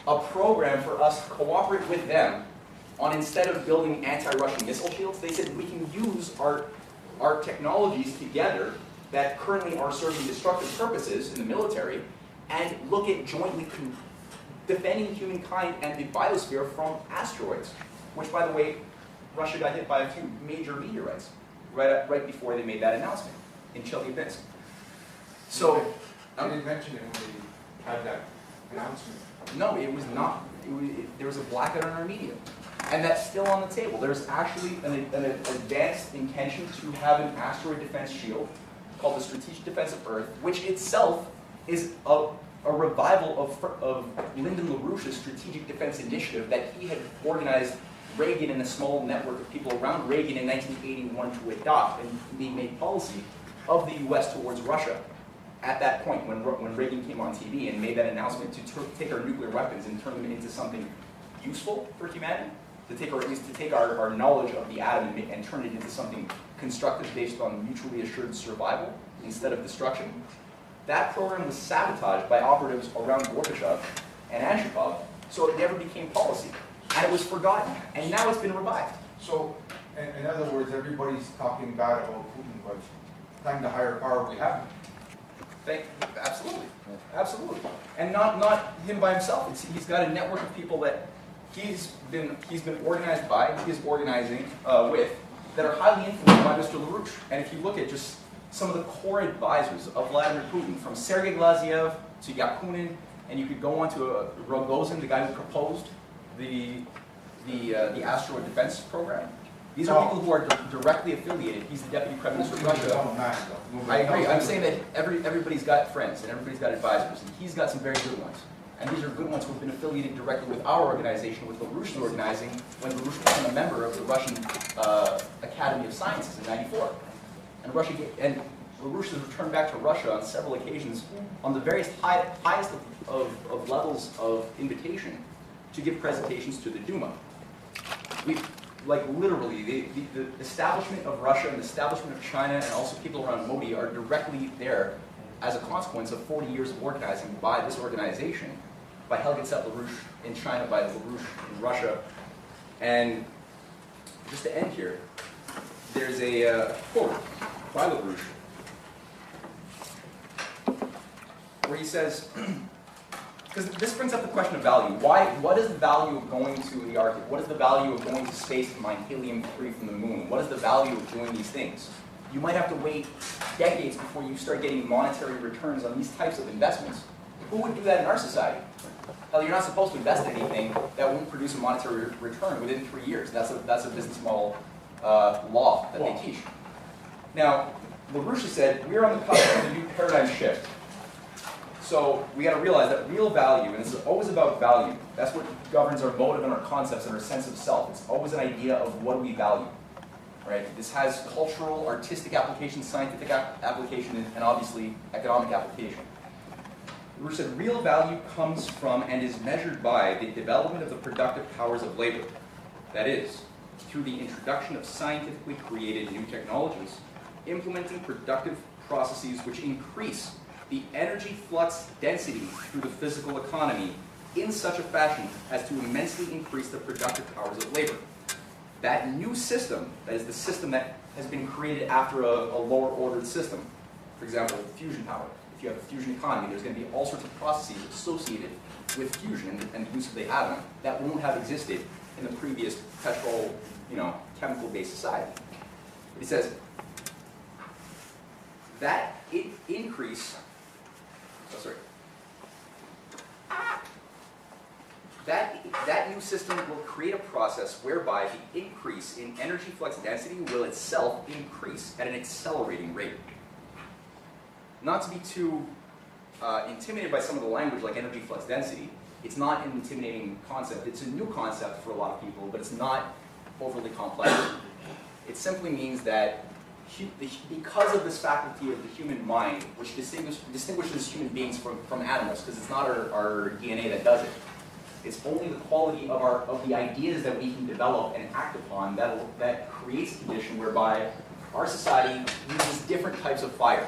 a program for us to cooperate with them on, instead of building anti-Russian missile shields, they said we can use our technologies together that currently are serving destructive purposes in the military and look at jointly defending humankind and the biosphere from asteroids, which, by the way, Russia got hit by a few major meteorites right before they made that announcement in Chelyabinsk. So, I didn't mention it when they had that announcement. No, it was not. There was a blackout on our media. And that's still on the table. There's actually an advanced intention to have an asteroid defense shield called the Strategic Defense of Earth, which itself is a revival of Lyndon LaRouche's Strategic Defense Initiative that he had organized Reagan and a small network of people around Reagan in 1981 to adopt, and he made policy of the U.S. towards Russia at that point when Reagan came on TV and made that announcement to take our nuclear weapons and turn them into something useful for humanity, to take our knowledge of the atom and turn it into something constructive based on mutually assured survival instead of destruction. That program was sabotaged by operatives around Gorbachev and Andropov, so it never became policy. And it was forgotten, and now it's been revived. So, in other words, everybody's talking bad about Putin, but thank the higher power we have. Absolutely, absolutely. And not him by himself. He's got a network of people that he's been organized by, he is organizing with, that are highly influenced by Mr. LaRouche. And if you look at just some of the core advisors of Vladimir Putin, from Sergei Glaziev to Yakunin, and you could go on to Rogozin, the guy who proposed the asteroid defense program. These are people who are directly affiliated. He's the deputy prime minister of Russia. I agree. I'm saying that everybody's got friends and everybody's got advisors, and he's got some very good ones. And these are good ones who have been affiliated directly with our organization, with LaRouche's organizing, when LaRouche became a member of the Russian Academy of Sciences in '94. And LaRouche has returned back to Russia on several occasions on the various highest of levels of invitation to give presentations to the Duma. Literally, the establishment of Russia and the establishment of China and also people around Modi are directly there as a consequence of 40 years of organizing by this organization, by Helge LaRouche in China, by LaRouche in Russia. And just to end here, there's a quote by LaRouche where he says, because this brings up the question of value. What is the value of going to the Arctic? What is the value of going to space to mine helium-3 from the moon? What is the value of doing these things? You might have to wait decades before you start getting monetary returns on these types of investments. Who would do that in our society? Hell, you're not supposed to invest in anything that won't produce a monetary return within 3 years. That's a business model law that they teach. Now, LaRouche said, we're on the cusp of a new paradigm shift. So we got to realize that real value, and it's always about value. That's what governs our motive and our concepts and our sense of self. It's always an idea of what do we value, right? This has cultural, artistic application, scientific application, and obviously economic application. We said real value comes from and is measured by the development of the productive powers of labor. That is, through the introduction of scientifically created new technologies, implementing productive processes which increase the energy flux density through the physical economy in such a fashion as to immensely increase the productive powers of labor. That new system, that is the system that has been created after a lower ordered system, for example, fusion power. If you have a fusion economy, there's going to be all sorts of processes associated with fusion and the use of the atom that won't have existed in the previous petrol, chemical-based society. It says that increase. That new system will create a process whereby the increase in energy flux density will itself increase at an accelerating rate. Not to be too intimidated by some of the language like energy flux density, it's not an intimidating concept. It's a new concept for a lot of people, but it's not overly complex. It simply means that because of this faculty of the human mind, which distinguishes human beings from animals, because it's not our DNA that does it, it's only the quality of the ideas that we can develop and act upon that creates a condition whereby our society uses different types of fire.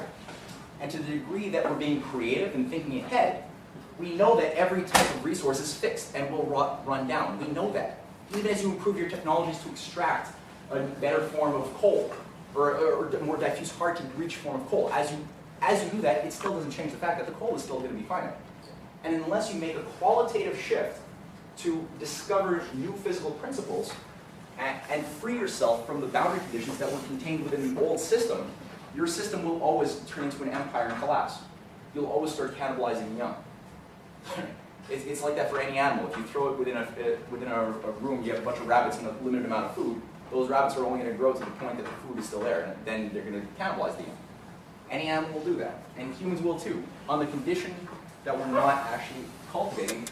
And to the degree that we're being creative and thinking ahead, we know that every type of resource is fixed and will run down. We know that. Even as you improve your technologies to extract a better form of coal, or a more diffuse, hard-to-reach form of coal, as you do that, it still doesn't change the fact that the coal is still going to be finite. And unless you make a qualitative shift to discover new physical principles and free yourself from the boundary conditions that were contained within the old system, your system will always turn into an empire and collapse. You'll always start cannibalizing the young. It's like that for any animal. If you throw it within a room, you have a bunch of rabbits and a limited amount of food, those rabbits are only going to grow to the point that the food is still there, and then they're going to cannibalize the young. Any animal will do that, and humans will too, on the condition that we're not actually cultivating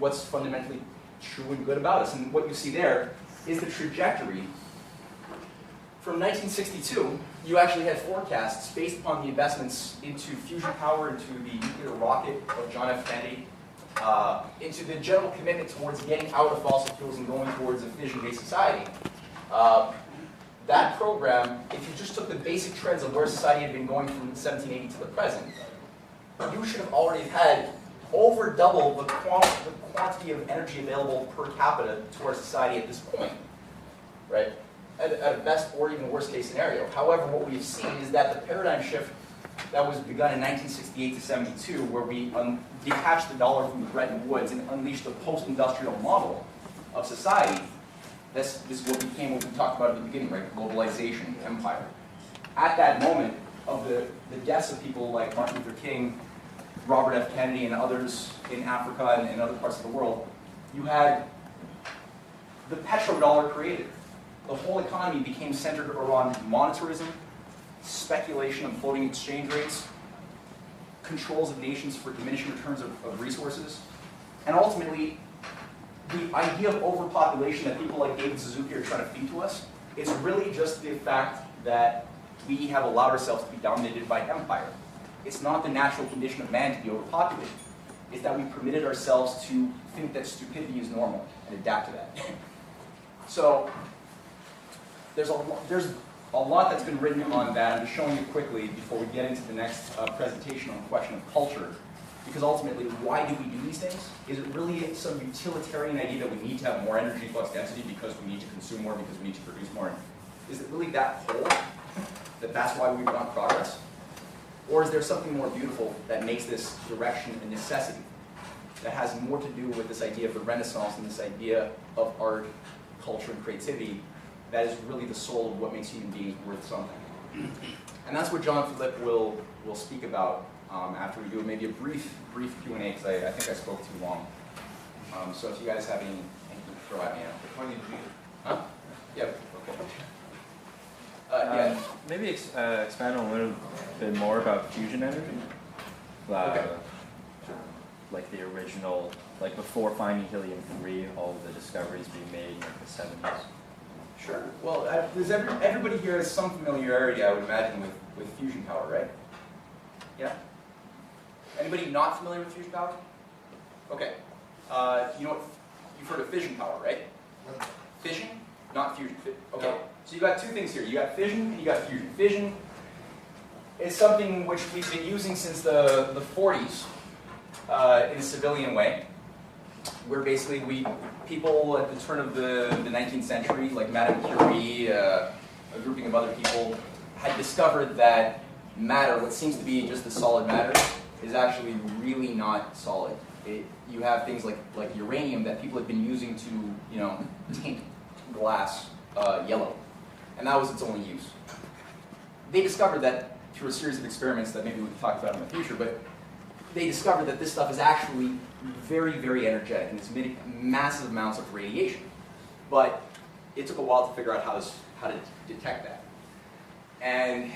what's fundamentally true and good about us. And what you see there is the trajectory. From 1962, you actually had forecasts based upon the investments into fusion power, into the nuclear rocket of John F. Kennedy, into the general commitment towards getting out of fossil fuels and going towards a fission-based society. That program, if you just took the basic trends of where society had been going from 1780 to the present, you should have already had over double the quantity of energy available per capita to our society at this point, right? At a best or even worst case scenario. However, what we've seen is that the paradigm shift that was begun in 1968 to 72, where we detached the dollar from Bretton Woods and unleashed the post-industrial model of society, this is what became what we talked about at the beginning, right? Globalization, empire. At that moment of the deaths of people like Martin Luther King, Robert F. Kennedy, and others in Africa and in other parts of the world, you had the petrodollar created. The whole economy became centered around monetarism, speculation on floating exchange rates, controls of nations for diminishing returns of resources, and ultimately, the idea of overpopulation that people like David Suzuki are trying to feed to us is really just the fact that we have allowed ourselves to be dominated by empire. It's not the natural condition of man to be overpopulated. It's that we permitted ourselves to think that stupidity is normal and adapt to that. So, there's a lot that's been written on that. I'm just showing you quickly before we get into the next presentation on the question of culture. Because ultimately, why do we do these things? Is it really some utilitarian idea that we need to have more energy flux density because we need to consume more, because we need to produce more? Is it really that whole, that's why we want progress? Or is there something more beautiful that makes this direction a necessity, that has more to do with this idea of the Renaissance and this idea of art, culture, and creativity, that is really the soul of what makes human beings worth something? And that's what John Philippe will speak about after we do maybe a brief Q&A, because I think I spoke too long. So if you guys have anything to throw at me, huh? Yeah. Okay. Yeah. Maybe expand on a little bit more about fusion energy. Okay. like the original, like before finding helium-3, all the discoveries being made in like the 70s? Sure. Well, everybody here has some familiarity, I would imagine, with fusion power, right? Yeah? Anybody not familiar with fusion power? Okay. You know what? You've heard of fission power, right? Fission, not fusion. Okay. No. So you got two things here. You got fission and you got fusion. Fission is something which we've been using since the 40s in a civilian way, where basically people at the turn of the 19th century, like Madame Curie, a grouping of other people, had discovered that matter, what seems to be just a solid matter, is actually really not solid. You have things like uranium that people have been using to, tint glass yellow, and that was its only use. They discovered that through a series of experiments that maybe we can talk about in the future, but they discovered that this stuff is actually very, very energetic, and it's emitting massive amounts of radiation. But it took a while to figure out how to detect that. And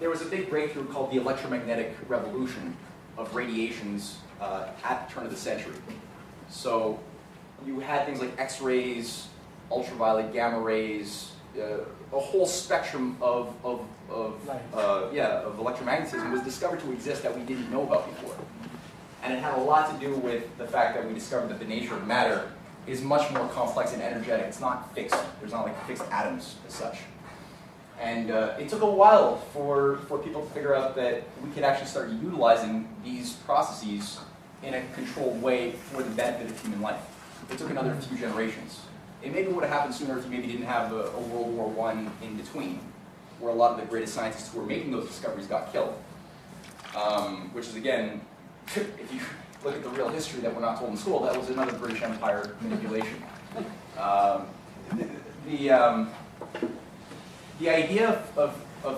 there was a big breakthrough called the electromagnetic revolution of radiations at the turn of the century. So you had things like X-rays, ultraviolet, gamma rays, a whole spectrum of electromagnetism was discovered to exist that we didn't know about before. And it had a lot to do with the fact that we discovered that the nature of matter is much more complex and energetic. It's not fixed. There's not like fixed atoms as such. And it took a while for people to figure out that we could actually start utilizing these processes in a controlled way for the benefit of human life. It took another few generations. It maybe would have happened sooner if you maybe didn't have a World War I in between, where a lot of the greatest scientists who were making those discoveries got killed. Which is, again, if you look at the real history that we're not told in school, that was another British Empire manipulation. The idea of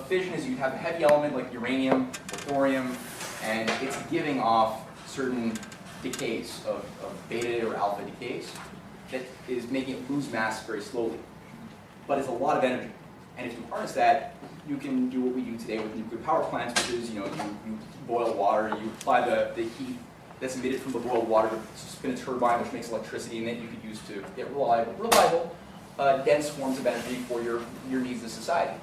fission is you have a heavy element like uranium, thorium, and it's giving off certain decays of beta or alpha decays that is making it lose mass very slowly. But it's a lot of energy. And if you harness that, you can do what we do today with nuclear power plants, which is, you boil water, you apply the heat that's emitted from the boiled water to spin a turbine, which makes electricity, and then you could use to get reliable, dense forms of energy for your needs as society.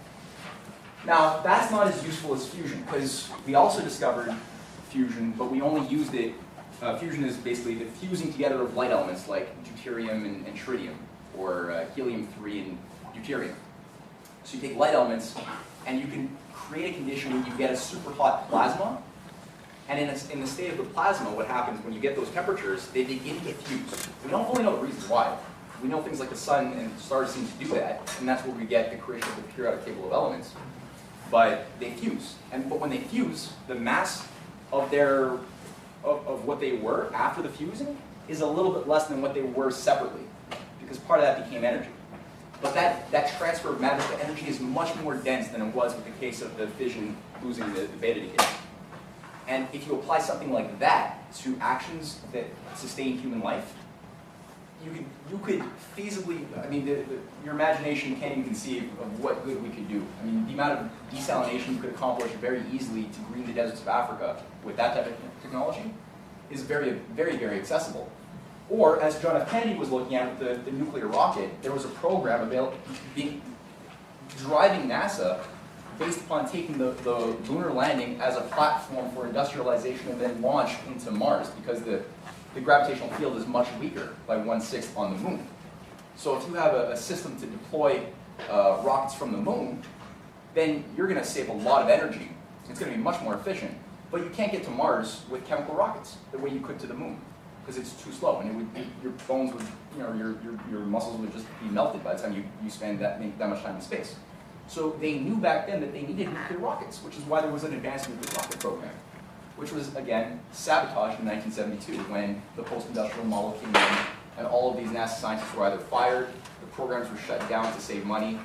Now, that's not as useful as fusion, because we also discovered fusion, but we only used it. Fusion is basically the fusing together of light elements like deuterium and tritium, or helium-3 and deuterium. So you take light elements, and you can create a condition where you get a super hot plasma, and in the state of the plasma, what happens when you get those temperatures, they begin to fuse. We don't fully know the reasons why. We know things like the sun and stars seem to do that, and that's where we get the creation of the periodic table of elements. But they fuse, but when they fuse, the mass of what they were after the fusing is a little bit less than what they were separately, because part of that became energy. But that transfer of matter to energy is much more dense than it was with the case of the fission losing the beta decay. And if you apply something like that to actions that sustain human life, you could feasibly, your imagination can't even conceive of what good we could do. The amount of desalination you could accomplish very easily to green the deserts of Africa with that type of technology is very, very, very accessible. Or, as John F. Kennedy was looking at with the nuclear rocket, there was a program driving NASA based upon taking the lunar landing as a platform for industrialization and then launch into Mars, because the gravitational field is much weaker by 1/6 on the moon. So if you have a system to deploy rockets from the moon, then you're going to save a lot of energy. It's going to be much more efficient. But you can't get to Mars with chemical rockets the way you could to the moon, because it's too slow, and your bones would, your muscles would just be melted by the time you spend that much time in space. So they knew back then that they needed nuclear rockets, which is why there was an advanced nuclear rocket program, which was, again, sabotaged in 1972 when the post-industrial model came in, and all of these NASA scientists were either fired, the programs were shut down to save money,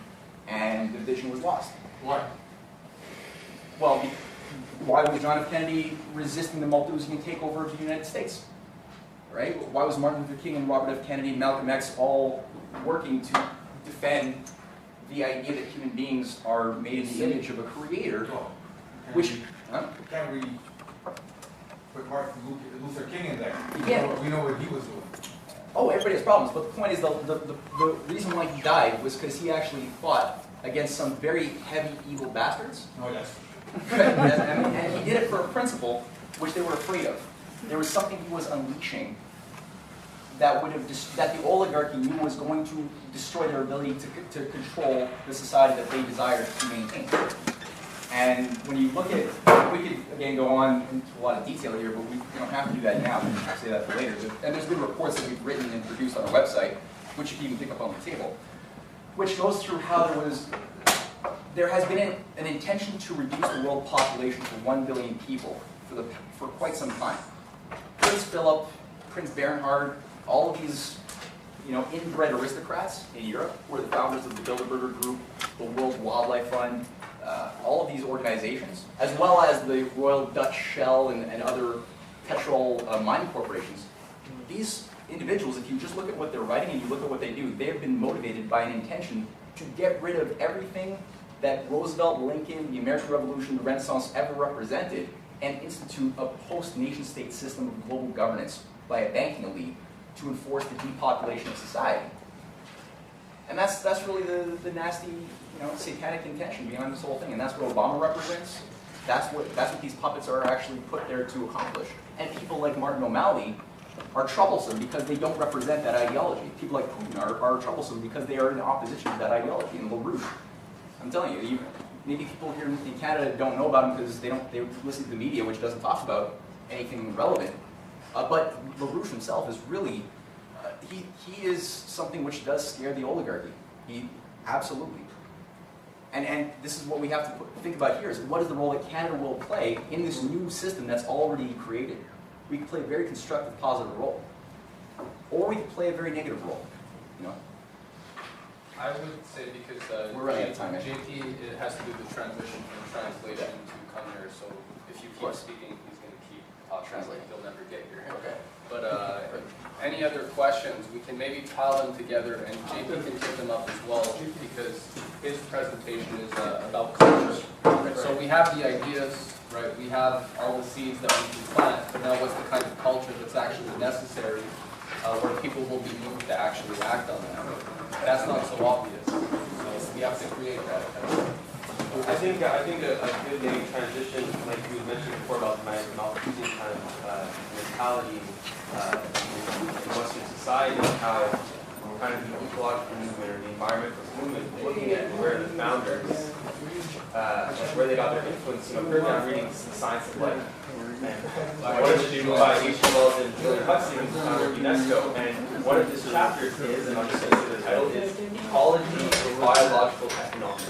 and the vision was lost. Why? Well, why was John F. Kennedy resisting the Malthusian takeover of the United States? Right? Why was Martin Luther King and Robert F. Kennedy and Malcolm X all working to defend the idea that human beings are made in the image of a creator, which... Can't we put Martin Luther King in there. Yeah. We know what he was doing. Oh, everybody has problems, but the point is the reason why he died was because he actually fought against some very heavy, evil bastards. Oh, yes. And he did it for a principle which they were afraid of. There was something he was unleashing that the oligarchy knew was going to destroy their ability to control the society that they desired to maintain. And when you look at, we could again go on into a lot of detail here, but we don't have to do that now. We can say that for later. And there's good reports that we've written and produced on our website, which you can even pick up on the table, which goes through how there has been an intention to reduce the world population to 1 billion people for quite some time. Prince Philip, Prince Bernhard, all of these, inbred aristocrats in Europe were the founders of the Bilderberger Group, the World Wildlife Fund, all of these organizations, as well as the Royal Dutch Shell and other petrol mining corporations. These individuals, if you just look at what they're writing and you look at what they do, they have been motivated by an intention to get rid of everything that Roosevelt, Lincoln, the American Revolution, the Renaissance ever represented, and institute a post-nation-state system of global governance by a banking elite to enforce the depopulation of society. And that's really the nasty, satanic intention behind this whole thing, and that's what Obama represents. That's what these puppets are actually put there to accomplish. And people like Martin O'Malley are troublesome because they don't represent that ideology. People like Putin are troublesome because they are in opposition to that ideology. And LaRouche, I'm telling you, maybe people here in Canada don't know about him because they listen to the media, which doesn't talk about anything relevant. But LaRouche himself is really, he is something which does scare the oligarchy. Absolutely. And this is what we have to think about here, is what is the role that Canada will play in this new system that's already created. We can play a very constructive, positive role. Or we can play a very negative role, I would say because we're running out of time, JP, it has to do with transition from translation to come here. So if you keep speaking, he's going to keep translating. He'll never get here. Okay. But any other questions, we can maybe pile them together, and JP can pick them up as well, because his presentation is about culture. So we have the ideas, right? We have all the seeds that we can plant, but now what's the kind of culture that's actually necessary where people will be moved to actually act on that? That's not so obvious. So we have to create that. I think a good maybe transition, like you mentioned before about my Malthusian kind of mentality in Western society, how kind of the ecological movement or the environmental movement, looking at where the founders, where they got their influence. Currently I'm reading The Science of Life. And what is it by H. Wells and Julian Huxley, who's the founder of UNESCO, and one of his chapters is, and I'm just going to say the title, is Ecology of Biological Economics.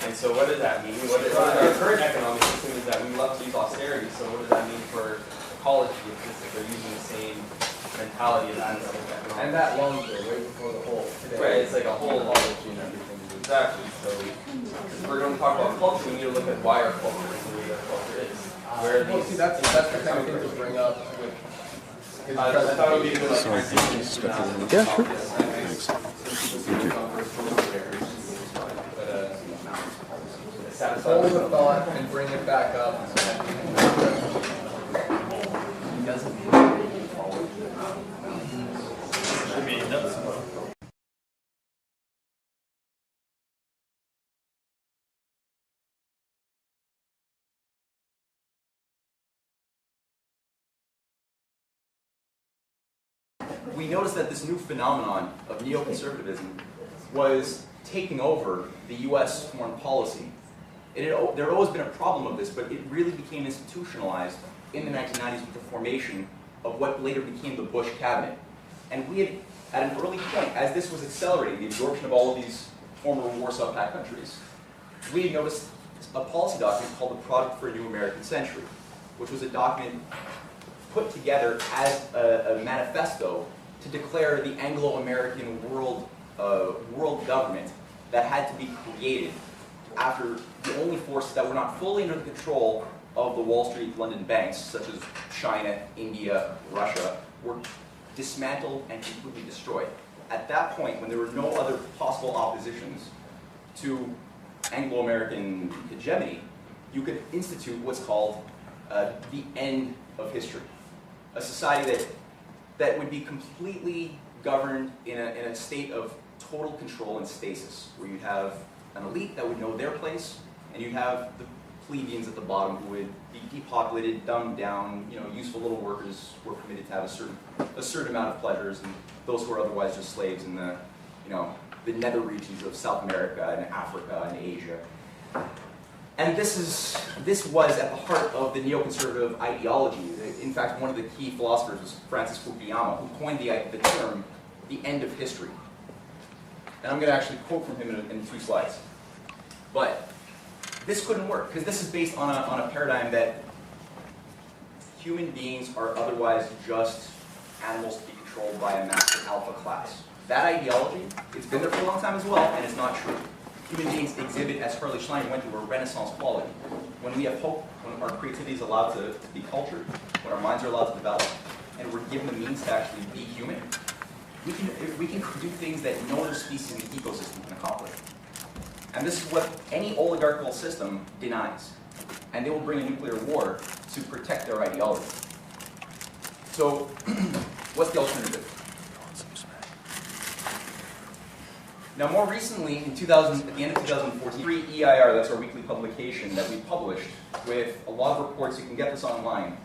And so what does that mean? Our current economic system is that we love to use austerity, so what does that mean for ecology if they're using the same mentality as economics? And that long ago, right before the whole today. Right, it's like a whole ecology and everything. Exactly. So if we're going to talk about culture, we need to look at why our culture is the way our culture is. Where Well, see, that's the kind of thing to bring up with his I thought it would be a good presentation. Yeah, sure. Thanks. Hold the thought and bring it back up. We noticed that this new phenomenon of neoconservatism was taking over the U.S. foreign policy. There had always been a problem of this, but it really became institutionalized in the 1990s with the formation of what later became the Bush cabinet. And we had, at an early point, as this was accelerating, the absorption of all of these former Warsaw Pact countries, we had noticed a policy document called the Project for a New American Century, which was a document put together as a manifesto to declare the Anglo-American world government that had to be created after the only forces that were not fully under the control of the Wall Street London banks, such as China, India, Russia, were dismantled and completely destroyed. At that point, when there were no other possible oppositions to Anglo-American hegemony, you could institute what's called the end of history. A society that would be completely governed in a state of total control and stasis, where you'd have an elite that would know their place, and you'd have the plebeians at the bottom who would be depopulated, dumbed down, useful little workers who were permitted to have a certain amount of pleasures, and those who are otherwise just slaves in the nether regions of South America and Africa and Asia. And this was at the heart of the neoconservative ideology. In fact, one of the key philosophers was Francis Fukuyama, who coined the term, the end of history. And I'm going to actually quote from him in 2 slides. But this couldn't work, because this is based on a paradigm that human beings are otherwise just animals to be controlled by a master alpha class. That ideology, it's been there for a long time as well, and it's not true. Human beings exhibit, as Harley Schlein went through, a renaissance quality. When we have hope, when our creativity is allowed to be cultured, when our minds are allowed to develop, and we're given the means to actually be human, we can do things that no other species in the ecosystem can accomplish. And this is what any oligarchical system denies. And they will bring a nuclear war to protect their ideology. So, what's the alternative? Now, more recently, at the end of 2014, free EIR, that's our weekly publication that we published with a lot of reports. You can get this online.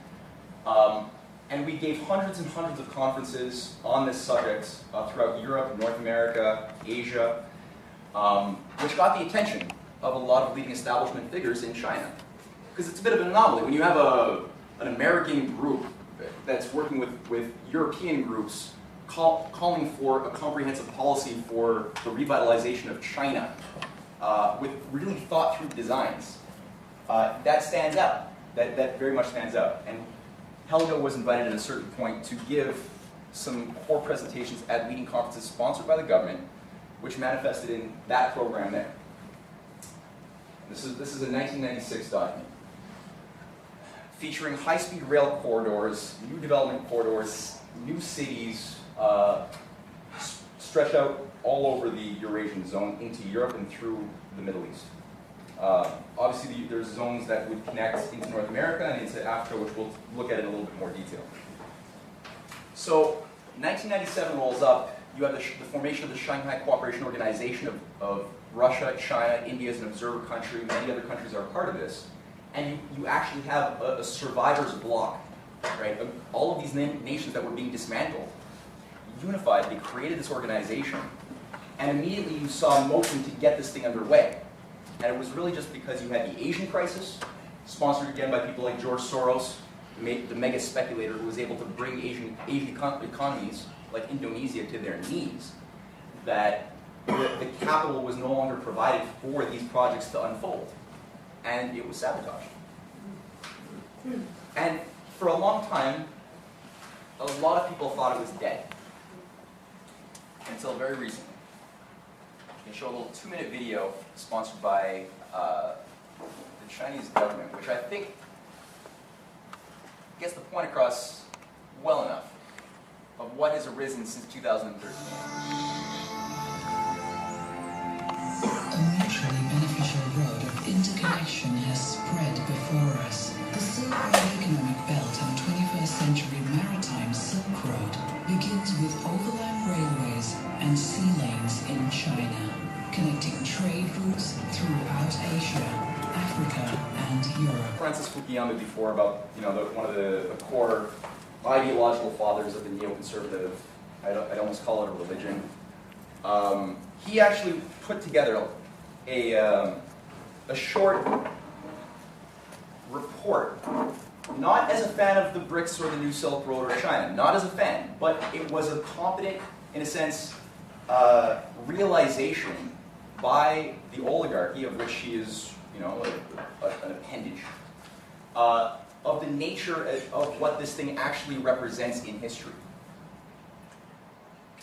And we gave hundreds and hundreds of conferences on this subject throughout Europe, North America, Asia, which got the attention of a lot of leading establishment figures in China. Because it's a bit of an anomaly. When you have an American group that's working with European groups calling for a comprehensive policy for the revitalization of China with really thought-through designs, that stands out. That very much stands out. And Helga was invited at a certain point to give some core presentations at leading conferences sponsored by the government, which manifested in that program there. This is a 1996 document featuring high-speed rail corridors, new development corridors, new cities, stretched out all over the Eurasian zone into Europe and through the Middle East. Obviously, there's zones that would connect into North America and into Africa, which we'll look at in a little bit more detail. So, 1997 rolls up. You have the formation of the Shanghai Cooperation Organization of Russia, China, India as an observer country. Many other countries are a part of this. And you actually have a survivors bloc, right? All of these nations that were being dismantled, unified, they created this organization. And immediately you saw motion to get this thing underway. And it was really just because you had the Asian crisis, sponsored again by people like George Soros, the mega speculator who was able to bring Asian economies like Indonesia to their knees, that the capital was no longer provided for these projects to unfold. And it was sabotaged. And for a long time, a lot of people thought it was dead. Until very recently. I'm going to show a little 2-minute video sponsored by the Chinese government, which I think gets the point across well enough of what has arisen since 2013. A mutually beneficial road of interconnection has spread before us. The Silk Road economic belt and 21st century maritime Silk Road begins with overland railways and sea lanes in China, connecting trade routes throughout Asia, Africa, and Europe. Francis Fukuyama before about one of the core ideological fathers of the neoconservative, I'd almost call it a religion. He actually put together a short report, not as a fan of the BRICS or the New Silk Road or China, not as a fan, but it was a competent, in a sense, realization by the oligarchy, of which he is, an appendage, of the nature of what this thing actually represents in history.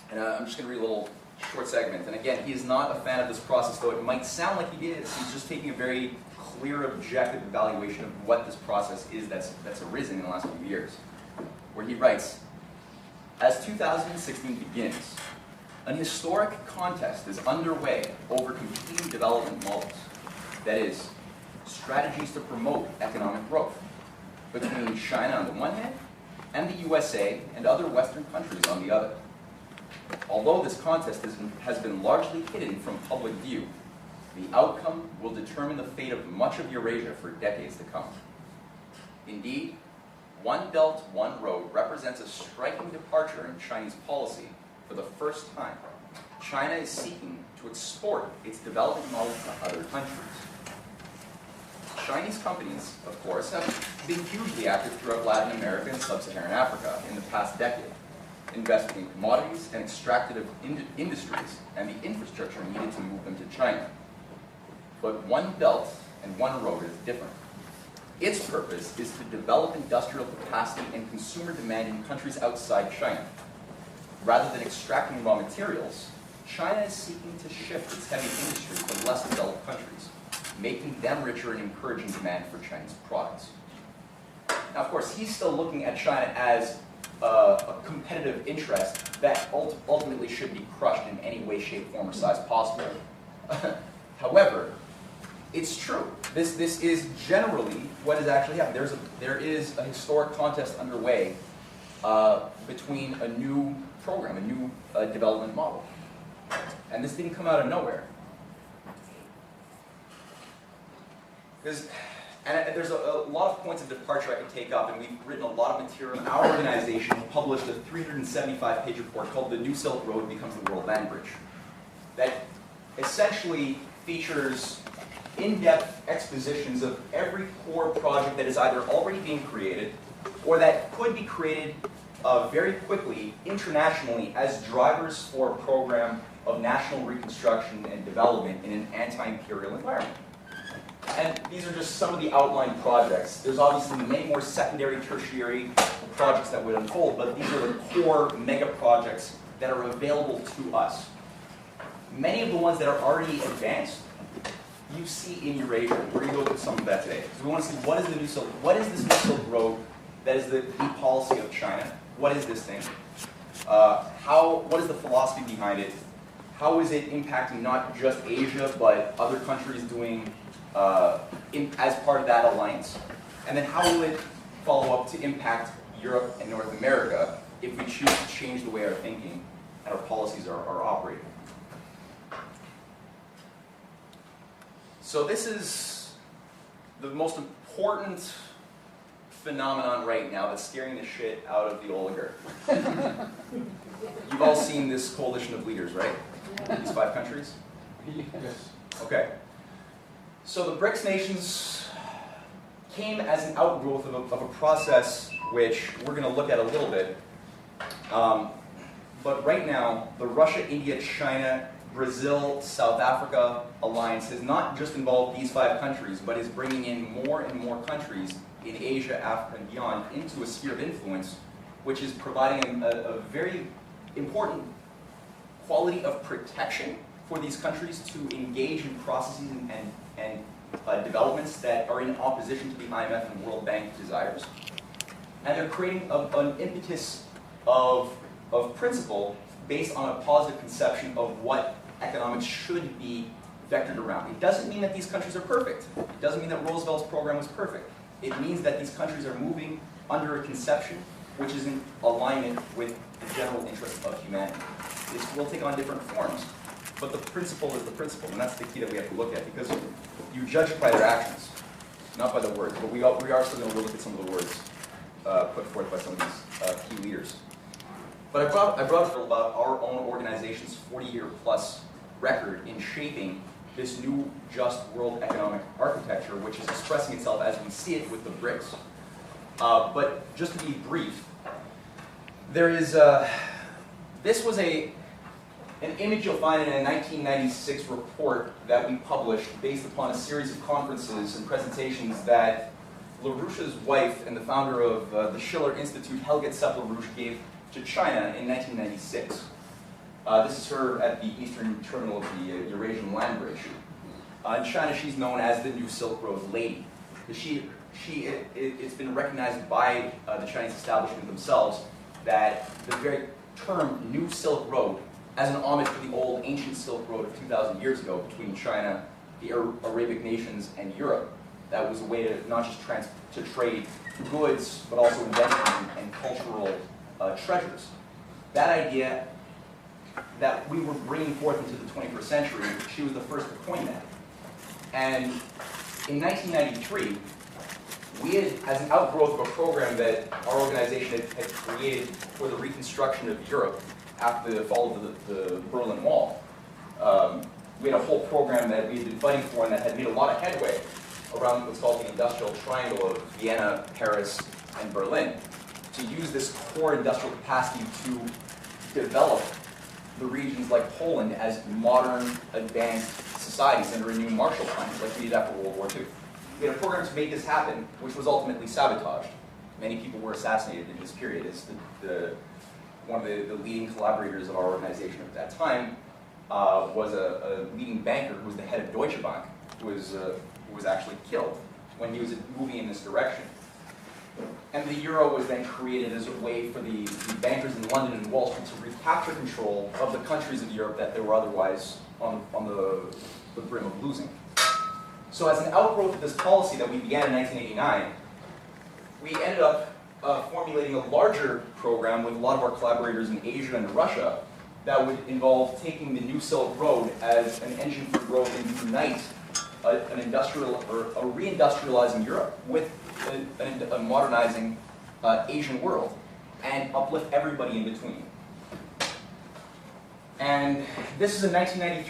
And I'm just going to read a little short segment. And again, he is not a fan of this process, though it might sound like he is. He's just taking a very clear, objective evaluation of what this process is that's arisen in the last few years, where he writes, as 2016 begins, an historic contest is underway over competing development models, that is, strategies to promote economic growth. between China on the one hand and the USA and other Western countries on the other. Although this contest has been largely hidden from public view, the outcome will determine the fate of much of Eurasia for decades to come. Indeed, One Belt, One Road represents a striking departure in Chinese policy. For the first time, China is seeking to export its development model to other countries. Chinese companies, of course, have been hugely active throughout Latin America and Sub-Saharan Africa in the past decade, investing in commodities and extractive industries and the infrastructure needed to move them to China. But One Belt and One Road is different. Its purpose is to develop industrial capacity and consumer demand in countries outside China. Rather than extracting raw materials, China is seeking to shift its heavy industry to less developed countries, making them richer and encouraging demand for Chinese products. Now, of course, he's still looking at China as a competitive interest that ultimately should be crushed in any way, shape, form, or size possible. However, it's true. This is generally what is actually happening. There is a historic contest underway between a new program, a new development model. And this didn't come out of nowhere. There's a lot of points of departure I can take up, and we've written a lot of material. Our organization published a 375-page report called The New Silk Road Becomes the World Land Bridge that essentially features in-depth expositions of every core project that is either already being created or that could be created very quickly internationally as drivers for a program of national reconstruction and development in an anti-imperial environment. And these are just some of the outlined projects. There's obviously many more secondary, tertiary projects that would unfold, but these are the core mega projects that are available to us. Many of the ones that are already advanced, you see in Eurasia. We're going to go through some of that today. So we want to see what is the New Silk, what is this New Silk Road that is the policy of China? What is this thing? What is the philosophy behind it? How is it impacting not just Asia, but other countries doing as part of that alliance? And then how will it follow up to impact Europe and North America if we choose to change the way our thinking and our policies are operating? So this is the most important phenomenon right now that's scaring the shit out of the oligarch. You've all seen this coalition of leaders, right? These 5 countries? Yes. Okay. So the BRICS nations came as an outgrowth of a process which we're going to look at a little bit. But right now, the Russia, India, China, Brazil, South Africa alliance has not just involved these 5 countries, but is bringing in more and more countries in Asia, Africa, and beyond into a sphere of influence, which is providing a very important quality of protection for these countries to engage in processes and developments that are in opposition to the IMF and World Bank desires. And they're creating an impetus of principle based on a positive conception of what economics should be vectored around. It doesn't mean that these countries are perfect. It doesn't mean that Roosevelt's program was perfect. It means that these countries are moving under a conception which is in alignment with the general interest of humanity. This will take on different forms, but the principle is the principle, and that's the key that we have to look at, because you judge by their actions, not by the words. But we are still going to look at some of the words put forth by some of these key leaders. But I brought up about our own organization's 40-year-plus record in shaping this new just world economic architecture, which is expressing itself as we see it with the BRICS. But just to be brief, there is this was an image you'll find in a 1996 report that we published based upon a series of conferences and presentations that LaRouche's wife and the founder of the Schiller Institute, Helga Sepp-LaRouche, gave to China in 1996. This is her at the eastern terminal of the Eurasian land bridge. In China, she's known as the New Silk Road Lady. It's been recognized by the Chinese establishment themselves that the very term New Silk Road, as an homage to the old ancient Silk Road of 2,000 years ago between China, the Arabic nations, and Europe, that was a way to not just to trade goods, but also investment and cultural treasures. That idea that we were bringing forth into the 21st century, she was the first to coin that. And in 1993, we had, as an outgrowth of a program that our organization had created for the reconstruction of Europe after the fall of the Berlin Wall, we had a whole program that we had been fighting for and that had made a lot of headway around what's called the industrial triangle of Vienna, Paris, and Berlin, to use this core industrial capacity to develop the regions like Poland as modern, advanced societies under a new Marshall Plan, like we did after World War II. We had a program to make this happen, which was ultimately sabotaged. Many people were assassinated in this period. As one of the leading collaborators of our organization at that time was a leading banker who was the head of Deutsche Bank, who was actually killed when he was moving in this direction. And the euro was then created as a way for the bankers in London and Wall Street to recapture control of the countries of Europe that they were otherwise on the brim of losing. So as an outgrowth of this policy that we began in 1989, we ended up formulating a larger program with a lot of our collaborators in Asia and Russia that would involve taking the New Silk Road as an engine for growth and unite a reindustrializing Europe with a modernizing Asian world and uplift everybody in between. And this is in 1993.